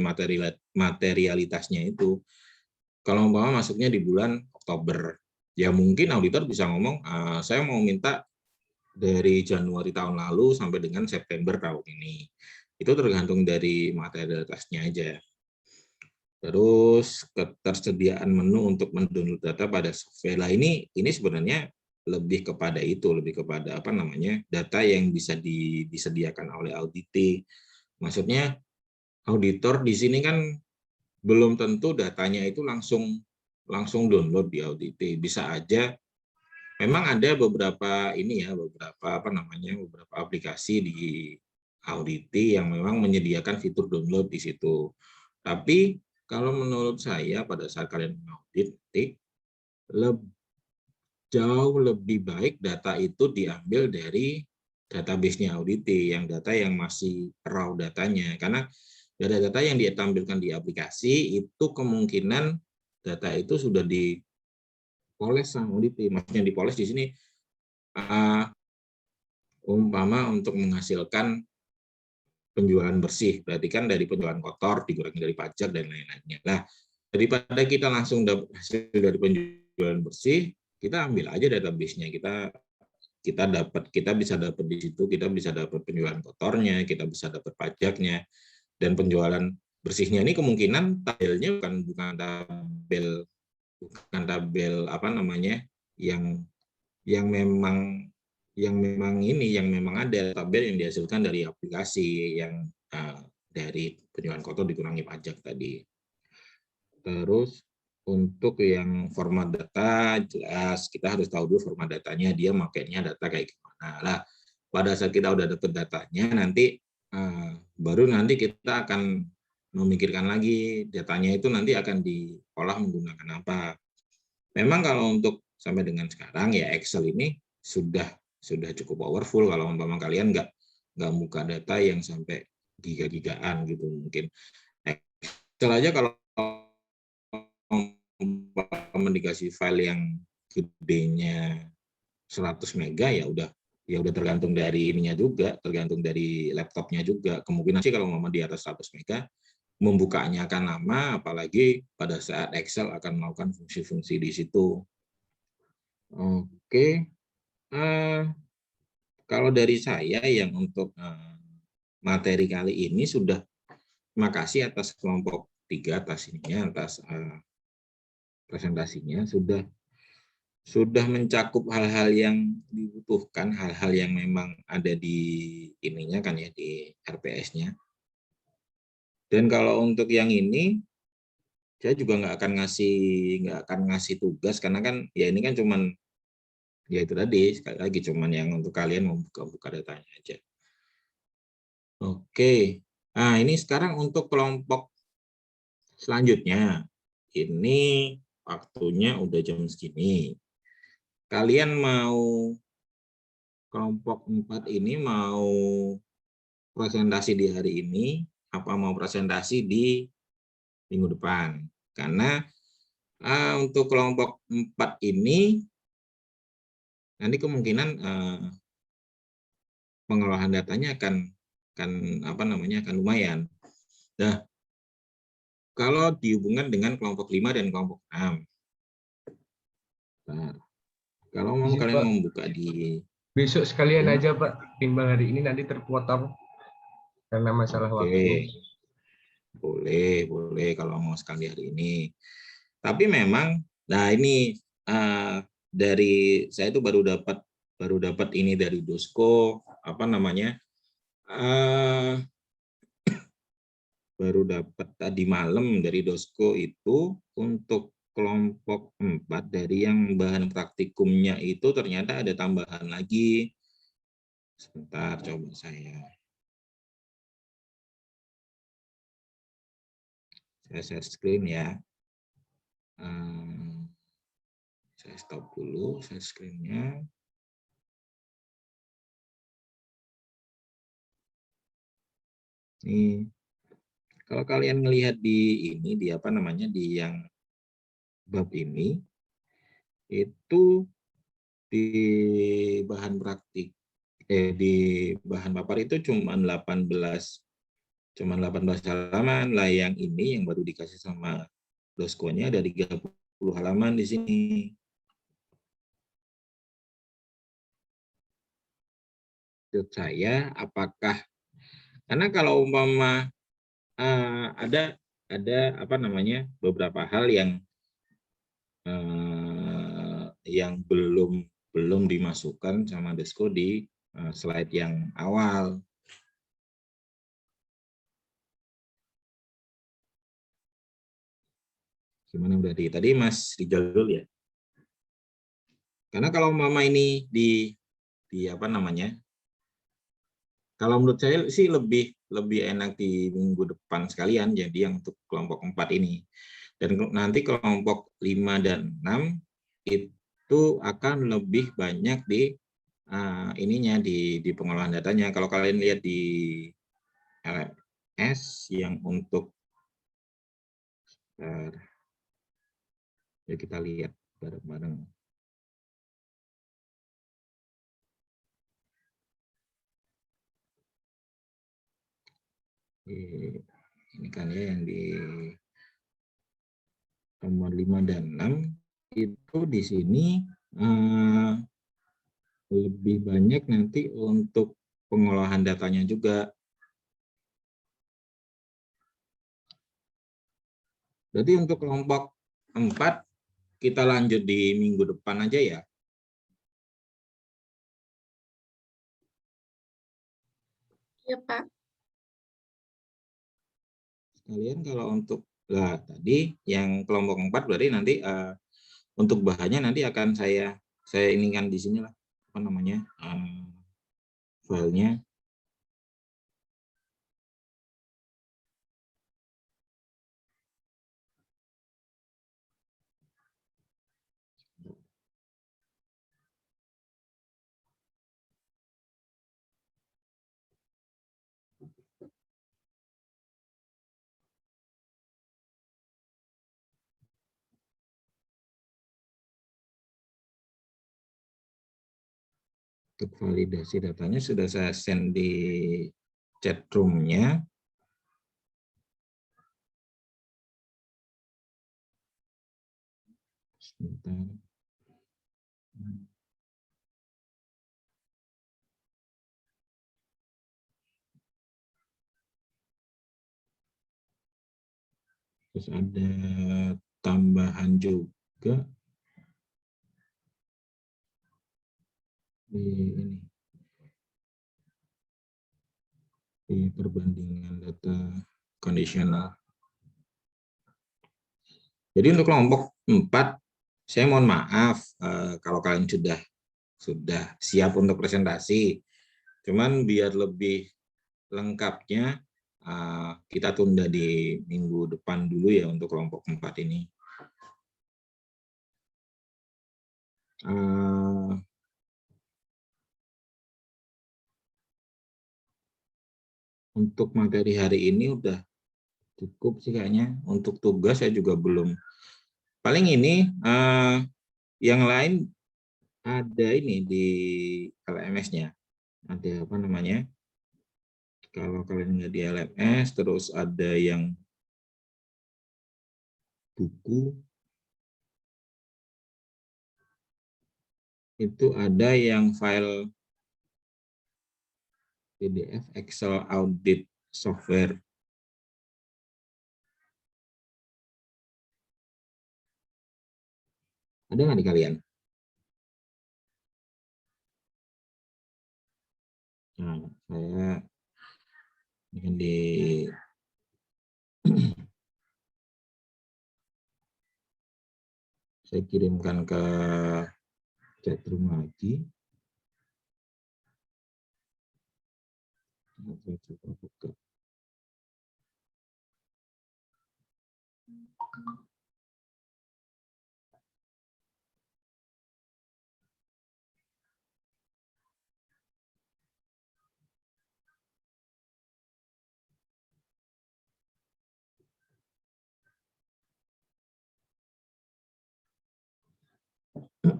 materialitasnya itu. Kalau umpama masuknya di bulan Oktober, ya mungkin auditor bisa ngomong, saya mau minta dari Januari tahun lalu sampai dengan September tahun ini. Itu tergantung dari materialitasnya aja. Terus ketersediaan menu untuk mendownload data pada software. Lah ini sebenarnya lebih kepada itu, lebih kepada apa namanya, data yang bisa disediakan oleh audit. Maksudnya auditor di sini kan belum tentu datanya itu langsung download di audit. Bisa aja memang ada beberapa ini ya, beberapa aplikasi di audit yang memang menyediakan fitur download di situ. Tapi kalau menurut saya pada saat kalian mengaudit, jauh lebih baik data itu diambil dari database-nya audit, data yang masih raw datanya. Karena data-data yang ditampilkan di aplikasi itu kemungkinan data itu sudah dipoles sama audit. Maksudnya dipoles di sini umpama untuk menghasilkan penjualan bersih, berarti kan dari penjualan kotor dikurangi dari pajak dan lain-lainnya. Nah, daripada kita langsung dapat hasil dari penjualan bersih, kita ambil aja database-nya, kita bisa dapat di situ, kita bisa dapat penjualan kotornya, kita bisa dapat pajaknya, dan penjualan bersihnya ini kemungkinan tabelnya bukan tabel apa namanya yang memang ada tabel yang dihasilkan dari aplikasi yang dari penjualan kotor dikurangi pajak tadi. Terus untuk yang format data, jelas kita harus tahu dulu format datanya, dia makainya data kayak gimana. Lah, pada saat kita udah dapat datanya, nanti baru nanti kita akan memikirkan lagi datanya itu nanti akan diolah menggunakan apa. Memang kalau untuk sampai dengan sekarang ya Excel ini sudah cukup powerful kalau umpama kalian nggak buka data yang sampai giga-gigaan gitu. Mungkin Excel aja kalau dikasih file yang gedenya 100 mega ya udah tergantung dari ininya juga, tergantung dari laptopnya juga. Kemungkinan sih kalau mau di atas 100 mega membukanya akan lama, apalagi pada saat Excel akan melakukan fungsi-fungsi di situ. Oke, kalau dari saya yang untuk materi kali ini sudah, terima kasih atas kelompok 3 atas ininya, atas presentasinya sudah mencakup hal-hal yang dibutuhkan, hal-hal yang memang ada di ininya kan ya, di RPS-nya. Dan kalau untuk yang ini saya juga nggak akan ngasih tugas karena kan ya ini kan cuman ya itu tadi sekali lagi cuman yang untuk kalian membuka datanya aja. Oke. Nah, ini sekarang untuk kelompok selanjutnya. Ini waktunya udah jam segini. Kalian mau kelompok 4 ini mau presentasi di hari ini apa mau presentasi di minggu depan? Karena untuk kelompok 4 ini nanti kemungkinan pengolahan datanya akan lumayan. Nah, kalau dihubungkan dengan kelompok 5 dan kelompok 6. Nah, kalau mau kalian Pak, membuka di besok sekalian aja Pak, timbang hari ini nanti terpotong karena masalah waktu. Boleh kalau mau sekali hari ini. Tapi memang, nah ini dari saya itu baru dapat ini dari Dosko, baru dapat tadi malam dari Dosko itu untuk kelompok 4 dari yang bahan praktikumnya itu ternyata ada tambahan lagi. Sebentar, coba saya share screen ya. Saya stop dulu share screen-nya. Nih, kalau kalian melihat di ini di yang bab ini, itu di bahan praktik di bahan papar itu cuma 18 halaman lah. Yang ini yang baru dikasih sama doskonya ada 30 halaman di sini. Menurut saya, apakah karena kalau umpama ada apa namanya beberapa hal yang belum dimasukkan sama Desko di slide yang awal. Gimana berarti? Tadi Mas Rijal dulu ya. Karena kalau umpama ini di apa namanya? Kalau menurut saya sih lebih enak di minggu depan sekalian, jadi yang untuk kelompok 4 ini. Dan nanti kelompok 5 dan 6 itu akan lebih banyak di ininya di pengolahan datanya. Kalau kalian lihat di LMS yang untuk ya kita lihat bareng-bareng. Ini kan ya yang di nomor 5 dan 6 itu di sini lebih banyak nanti untuk pengolahan datanya juga. Berarti untuk kelompok 4 kita lanjut di minggu depan aja ya. Iya, Pak. Sekalian kalau untuk tadi yang kelompok 4 berarti nanti untuk bahannya nanti akan saya inikan di sini lah apa namanya filenya. Untuk validasi datanya sudah saya send di chat room-nya. Sebentar. Terus ada tambahan juga di ini di perbandingan data kondisional. Jadi untuk kelompok 4 saya mohon maaf kalau kalian sudah siap untuk presentasi. Cuman biar lebih lengkapnya kita tunda di minggu depan dulu ya untuk kelompok 4 ini. Untuk materi hari ini udah cukup sih kayaknya. Untuk tugas saya juga belum. Paling ini yang lain ada ini di LMS-nya. Ada apa namanya? Kalau kalian nggak di LMS, terus ada yang buku. Itu ada yang file PDF Excel Audit Software. Ada nggak di kalian? Nah, saya akan saya kirimkan ke chat room lagi. Saya coba buka. Ini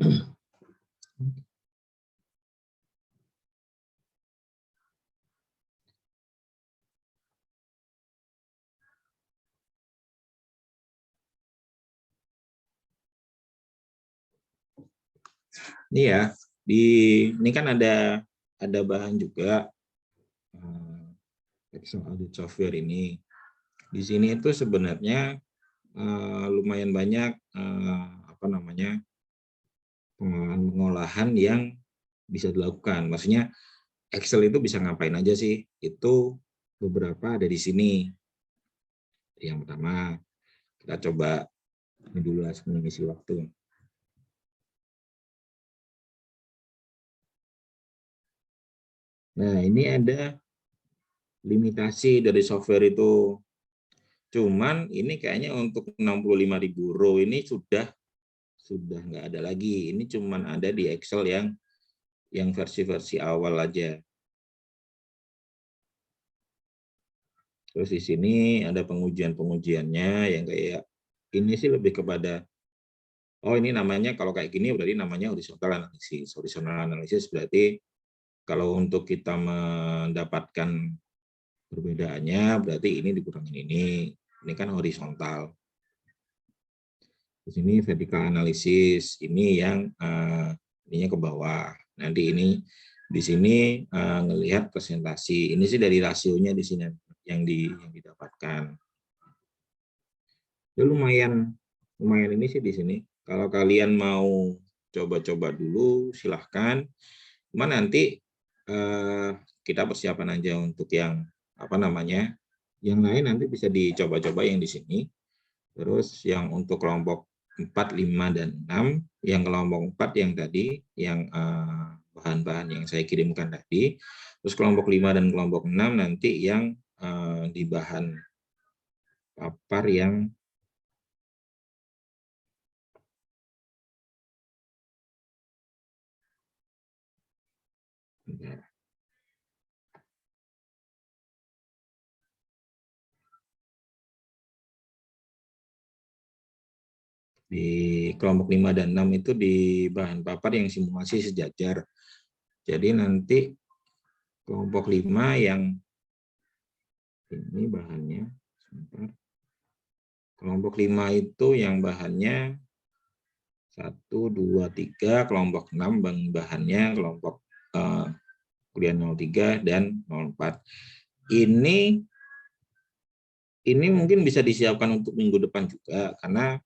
ya, ini kan ada bahan juga Excel audit software ini. Di sini itu sebenarnya lumayan banyak pengolahan yang bisa dilakukan. Maksudnya Excel itu bisa ngapain aja sih? Itu beberapa ada di sini. Yang pertama, kita coba ini dulu mengisi waktu. Nah, ini ada limitasi dari software itu. Cuman ini kayaknya untuk 65.000 row ini sudah nggak ada lagi. Ini cuman ada di Excel yang versi-versi awal aja. Terus di sini ada pengujian-pengujiannya yang kayak ini sih lebih kepada ini namanya kalau kayak gini berarti namanya horizontal analisis. Horizontal analisis berarti kalau untuk kita mendapatkan perbedaannya berarti ini dikurangin ini. Ini kan horizontal. Di sini vertical analisis, ini yang ininya ke bawah. Nanti ini di sini ngelihat presentasi. Ini sih dari rasionya di sini yang didapatkan. Ya, lumayan ini sih di sini. Kalau kalian mau coba-coba dulu silahkan. Cuma nanti kita persiapan aja untuk yang yang lain nanti bisa dicoba-coba yang di sini. Terus yang untuk kelompok 4, 5, dan 6, yang kelompok 4 yang tadi, yang bahan-bahan yang saya kirimkan tadi, terus kelompok 5 dan kelompok 6 nanti yang di bahan papar yang di kelompok 5 dan 6 itu di bahan papar yang simulasi sejajar. Jadi nanti kelompok 5 yang ini bahannya, sebentar. Kelompok 5 itu yang bahannya 1, 2, 3, kelompok 6 bahannya kelompok kuliah 03 dan 04. Ini mungkin bisa disiapkan untuk minggu depan juga, karena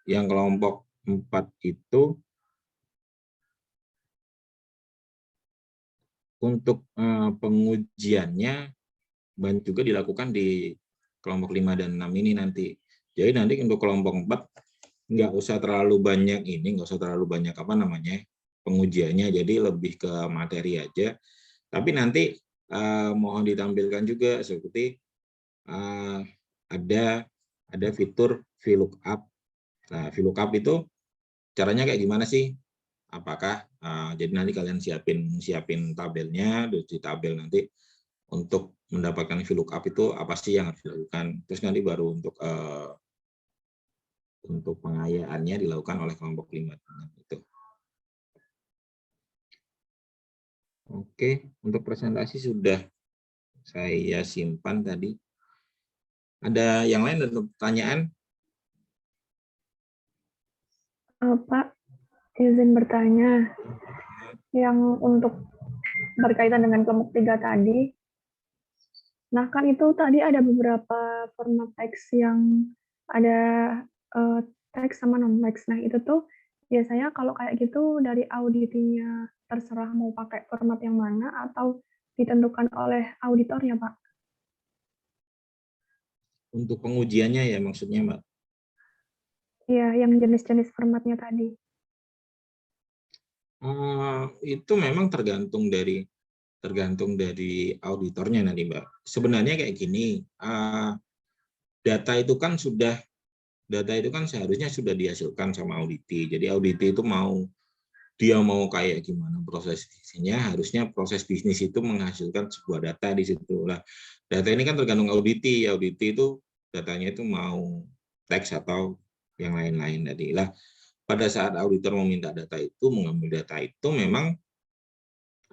yang kelompok 4 itu untuk pengujiannya banyak juga dilakukan di kelompok 5 dan 6 ini nanti. Jadi nanti untuk kelompok 4 nggak usah terlalu banyak pengujiannya, jadi lebih ke materi aja. Tapi nanti mohon ditampilkan juga seperti ada fitur VLOOKUP. Nah, VLOOKUP itu caranya kayak gimana sih? Apakah jadi nanti kalian siapin tabelnya, di tabel nanti untuk mendapatkan VLOOKUP itu apa sih yang harus dilakukan. Terus nanti baru untuk pengayaannya dilakukan oleh kelompok 5 itu. Oke, untuk presentasi sudah saya simpan tadi. Ada yang lain untuk pertanyaan? Pak, izin bertanya. Yang untuk berkaitan dengan kelompok 3 tadi, nah kan itu tadi ada beberapa format teks yang ada teks sama non-teks. Nah itu tuh biasanya kalau kayak gitu dari auditinya terserah mau pakai format yang mana atau ditentukan oleh auditornya, Pak? Untuk pengujiannya ya maksudnya, Mbak? Iya, yang jenis-jenis formatnya tadi. Itu memang tergantung dari auditornya nanti, Mbak. Sebenarnya kayak gini, data itu kan seharusnya sudah dihasilkan sama auditi. Jadi auditi itu dia mau kayak gimana proses bisnisnya, harusnya proses bisnis itu menghasilkan sebuah data di situ. Lah, data ini kan tergantung auditi. Auditi itu datanya itu mau teks atau yang lain-lain tadi. Lah, pada saat auditor meminta data itu, mengambil data itu, memang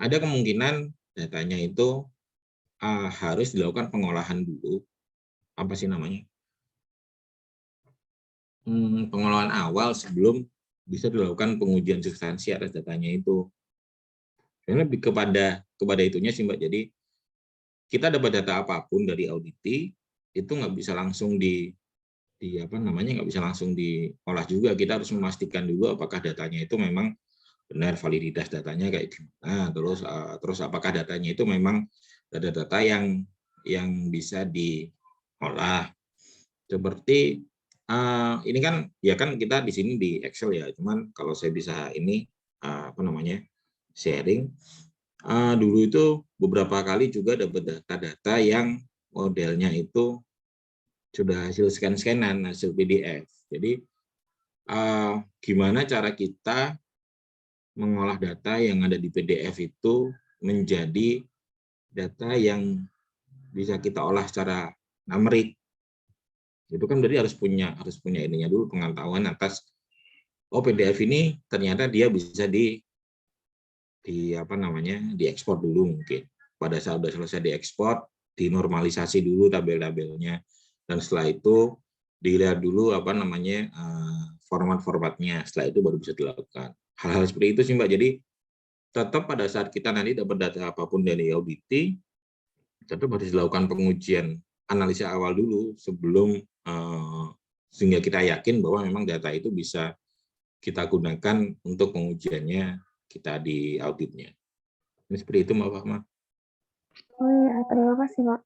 ada kemungkinan datanya itu harus dilakukan pengolahan dulu. Apa sih namanya? Pengolahan awal sebelum bisa dilakukan pengujian substansi atas datanya itu. Karena lebih kepada itunya sih Mbak. Jadi kita dapat data apapun dari auditi itu nggak bisa langsung nggak bisa langsung diolah juga. Kita harus memastikan dulu apakah datanya itu memang benar, validitas datanya kayak gimana, terus apakah datanya itu memang data-data yang bisa diolah. Seperti ini kan ya kan kita di sini di Excel ya, cuman kalau saya bisa ini sharing, dulu itu beberapa kali juga dapat data-data yang modelnya itu sudah hasil scan-scanan, hasil PDF. Jadi gimana cara kita mengolah data yang ada di PDF itu menjadi data yang bisa kita olah secara numerik. Itu kan berarti harus punya ininya dulu, pengetahuan atas PDF ini ternyata dia bisa diekspor dulu mungkin. Pada saat sudah selesai diekspor, dinormalisasi dulu tabel-tabelnya, dan setelah itu dilihat dulu format-formatnya. Setelah itu baru bisa dilakukan hal-hal seperti itu sih Mbak. Jadi tetap pada saat kita nanti dapat data apapun dari auditi, tetap harus dilakukan pengujian analisa awal dulu sebelum sehingga kita yakin bahwa memang data itu bisa kita gunakan untuk pengujiannya kita di auditnya. Ini seperti itu Mbak Fahma. Oh iya, terima kasih Pak.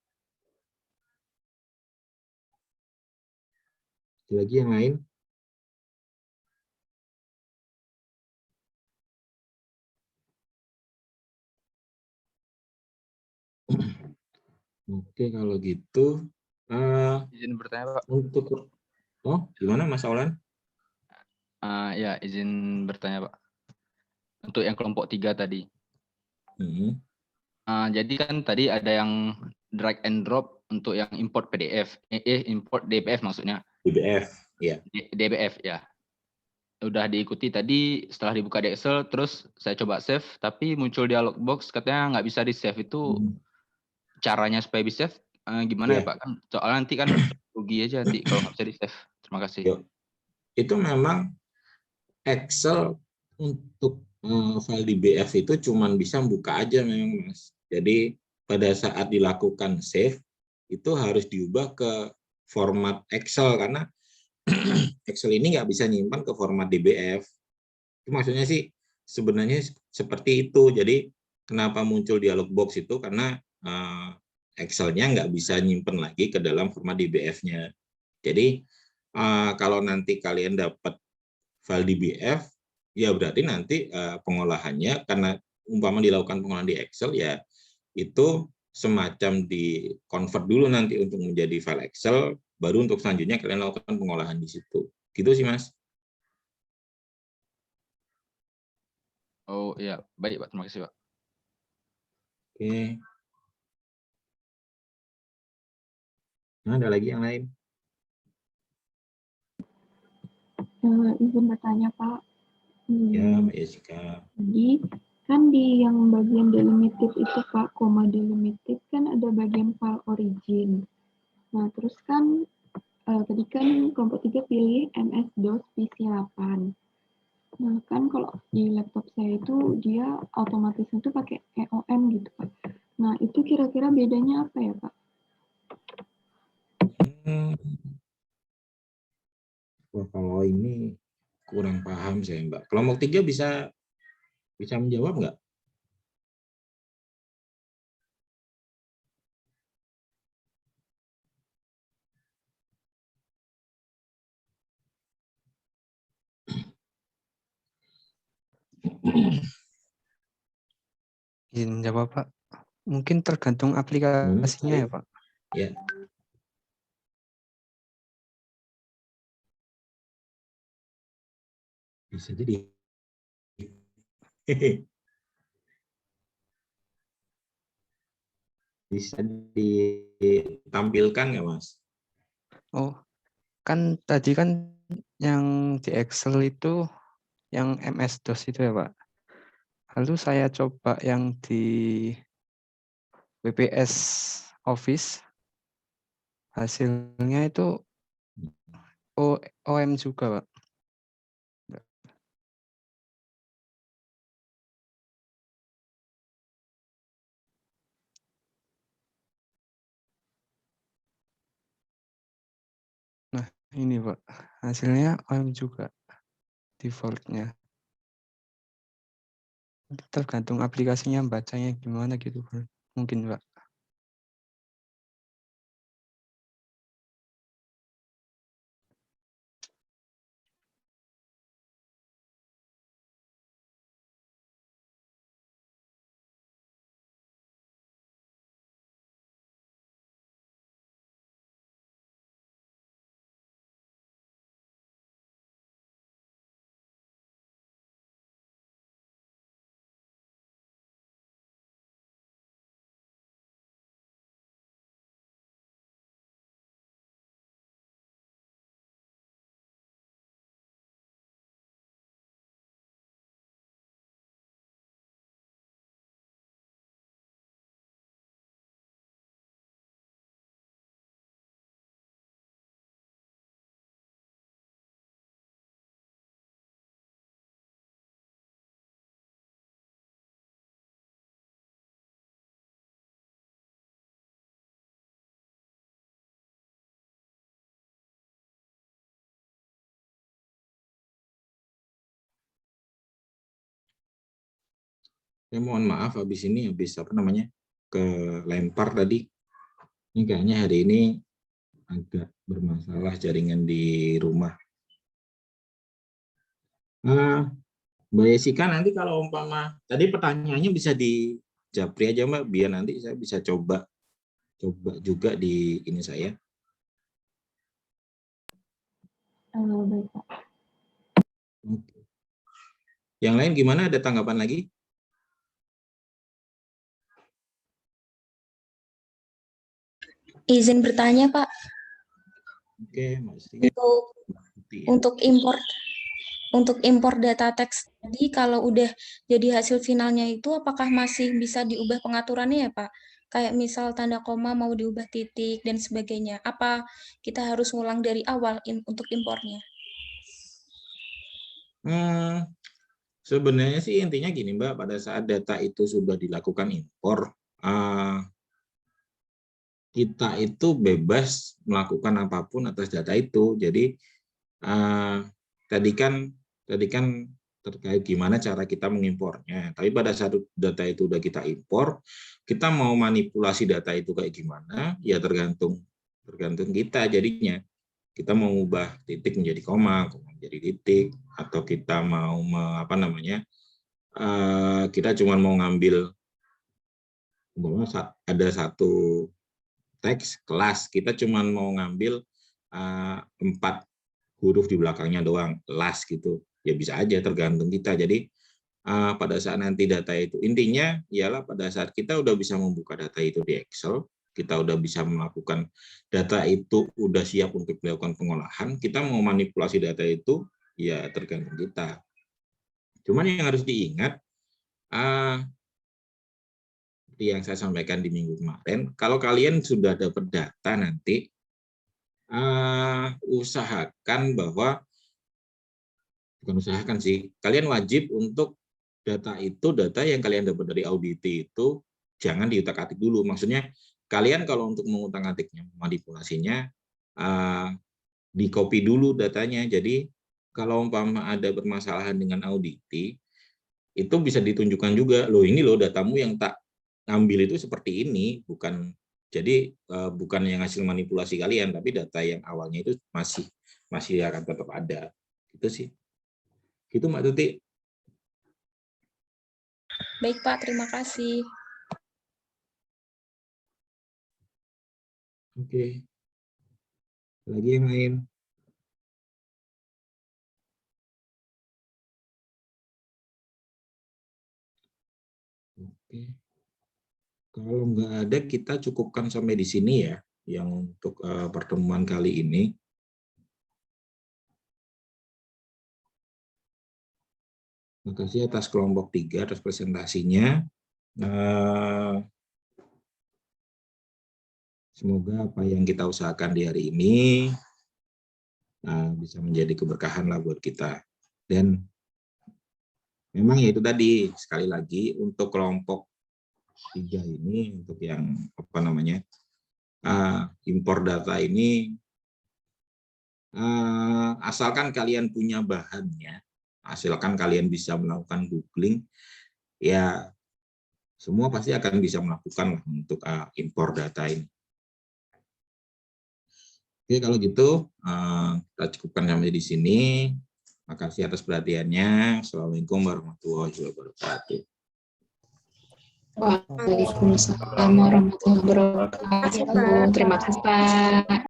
Ada lagi yang lain? Oke, kalau gitu Izin bertanya, Pak. untuk gimana Mas Aulan? Ya, izin bertanya, Pak. Untuk yang kelompok 3 tadi. Jadi kan tadi ada yang drag and drop untuk yang import PDF, import DBF maksudnya. DBF, ya. DBF, ya. Udah diikuti tadi, setelah dibuka di Excel, terus saya coba save, tapi muncul dialog box, katanya nggak bisa di-save. Itu caranya supaya bisa save, gimana ya Pak? Kan soalnya nanti kan rugi aja nanti kalau nggak bisa di-save. Terima kasih. Itu memang Excel untuk file DBF itu cuma bisa buka aja memang Mas. Jadi pada saat dilakukan save itu harus diubah ke format Excel karena Excel ini nggak bisa nyimpan ke format DBF. Itu maksudnya sih sebenarnya seperti itu. Jadi kenapa muncul dialog box itu karena Excel-nya nggak bisa nyimpan lagi ke dalam format DBF-nya. Jadi kalau nanti kalian dapat file DBF, ya berarti nanti pengolahannya karena umpama dilakukan pengolahan di Excel ya itu semacam di convert dulu nanti untuk menjadi file Excel, baru untuk selanjutnya kalian lakukan pengolahan di situ. Gitu sih Mas. Oh iya, baik Pak, terima kasih Pak. Oke. Nah, ada lagi yang lain? Izin bertanya Pak. Ya, Mbak Jessica. Jadi kan di yang bagian delimited itu Pak, koma delimited kan ada bagian file origin. Nah terus kan tadi kan kelompok 3 pilih MS-DOS PC8. Nah kan kalau di laptop saya itu dia otomatis itu pakai EOM gitu Pak. Nah itu kira-kira bedanya apa ya Pak? Wah, kalau ini kurang paham saya Mbak. Kelompok 3 bisa menjawab nggak? Izin jawab Pak. Mungkin tergantung aplikasinya ya Pak. Ya. Bisa jadi. Bisa ditampilkan nggak Mas? Oh, kan tadi kan Yang di Excel itu yang MS-DOS itu ya Pak. Lalu saya coba yang di WPS Office, hasilnya itu OM juga Pak. Nah ini Pak, hasilnya OM juga defaultnya. Tergantung aplikasinya bacanya gimana gitu Pak. Mungkin Pak. Ya mohon maaf habis apa namanya ke lempar tadi. Ini kayaknya hari ini agak bermasalah jaringan di rumah. Mbak Jessica nanti kalau umpama tadi pertanyaannya bisa di japri aja Mbak, biar nanti saya bisa coba juga di ini saya. Baik Pak. Oke. Yang lain gimana? Ada tanggapan lagi? Izin bertanya Pak, Oke, Mbak untuk impor data teks tadi kalau udah jadi hasil finalnya itu apakah masih bisa diubah pengaturannya ya Pak? Kayak misal tanda koma mau diubah titik dan sebagainya. Apa kita harus ngulang dari awal untuk impornya? Sebenarnya sih intinya gini Mbak, pada saat data itu sudah dilakukan impor, kita itu bebas melakukan apapun atas data itu. Jadi tadi kan terkait gimana cara kita mengimpornya. Tapi pada saat data itu udah kita impor, kita mau manipulasi data itu kayak gimana, ya tergantung kita jadinya. Kita mau ubah titik menjadi koma menjadi titik, atau kita mau kita cuma mau ngambil ada satu teks kelas, kita cuma mau ngambil 4 huruf di belakangnya doang, las gitu, ya bisa aja, tergantung kita. Jadi pada saat nanti data itu, intinya ialah pada saat kita udah bisa membuka data itu di Excel, kita udah bisa melakukan data itu, udah siap untuk dilakukan pengolahan, kita mau manipulasi data itu, ya tergantung kita. Cuman yang harus diingat, seperti yang saya sampaikan di minggu kemarin, kalau kalian sudah dapat data nanti, usahakan bahwa, bukan usahakan sih, kalian wajib untuk data yang kalian dapat dari audit itu jangan diutak-atik dulu. Maksudnya kalian kalau untuk mengutak-atiknya, manipulasinya, di copy dulu datanya. Jadi kalau umpama ada permasalahan dengan audit, itu bisa ditunjukkan juga, loh ini loh datamu yang tak ngambil itu seperti ini, bukan. Jadi bukan yang hasil manipulasi kalian, tapi data yang awalnya itu masih akan tetap ada. Itu sih. Gitu Mbak Tuti. Baik Pak, terima kasih. Oke. Lagi yang lain? Oke. Kalau nggak ada, kita cukupkan sampai di sini ya, yang untuk pertemuan kali ini. Terima kasih atas kelompok 3 atas presentasinya. Semoga apa yang kita usahakan di hari ini bisa menjadi keberkahan lah buat kita. Dan memang ya itu tadi, sekali lagi untuk kelompok 3 ini, untuk yang apa namanya, impor data ini, asalkan kalian punya bahannya, asalkan kalian bisa melakukan googling, ya semua pasti akan bisa melakukan untuk impor data ini. Oke, kalau gitu kita cukupkan sampai di sini. Makasih atas perhatiannya. Assalamualaikum warahmatullahi wabarakatuh. Waalaikumsalam warahmatullahi wabarakatuh. Terima kasih, Pak.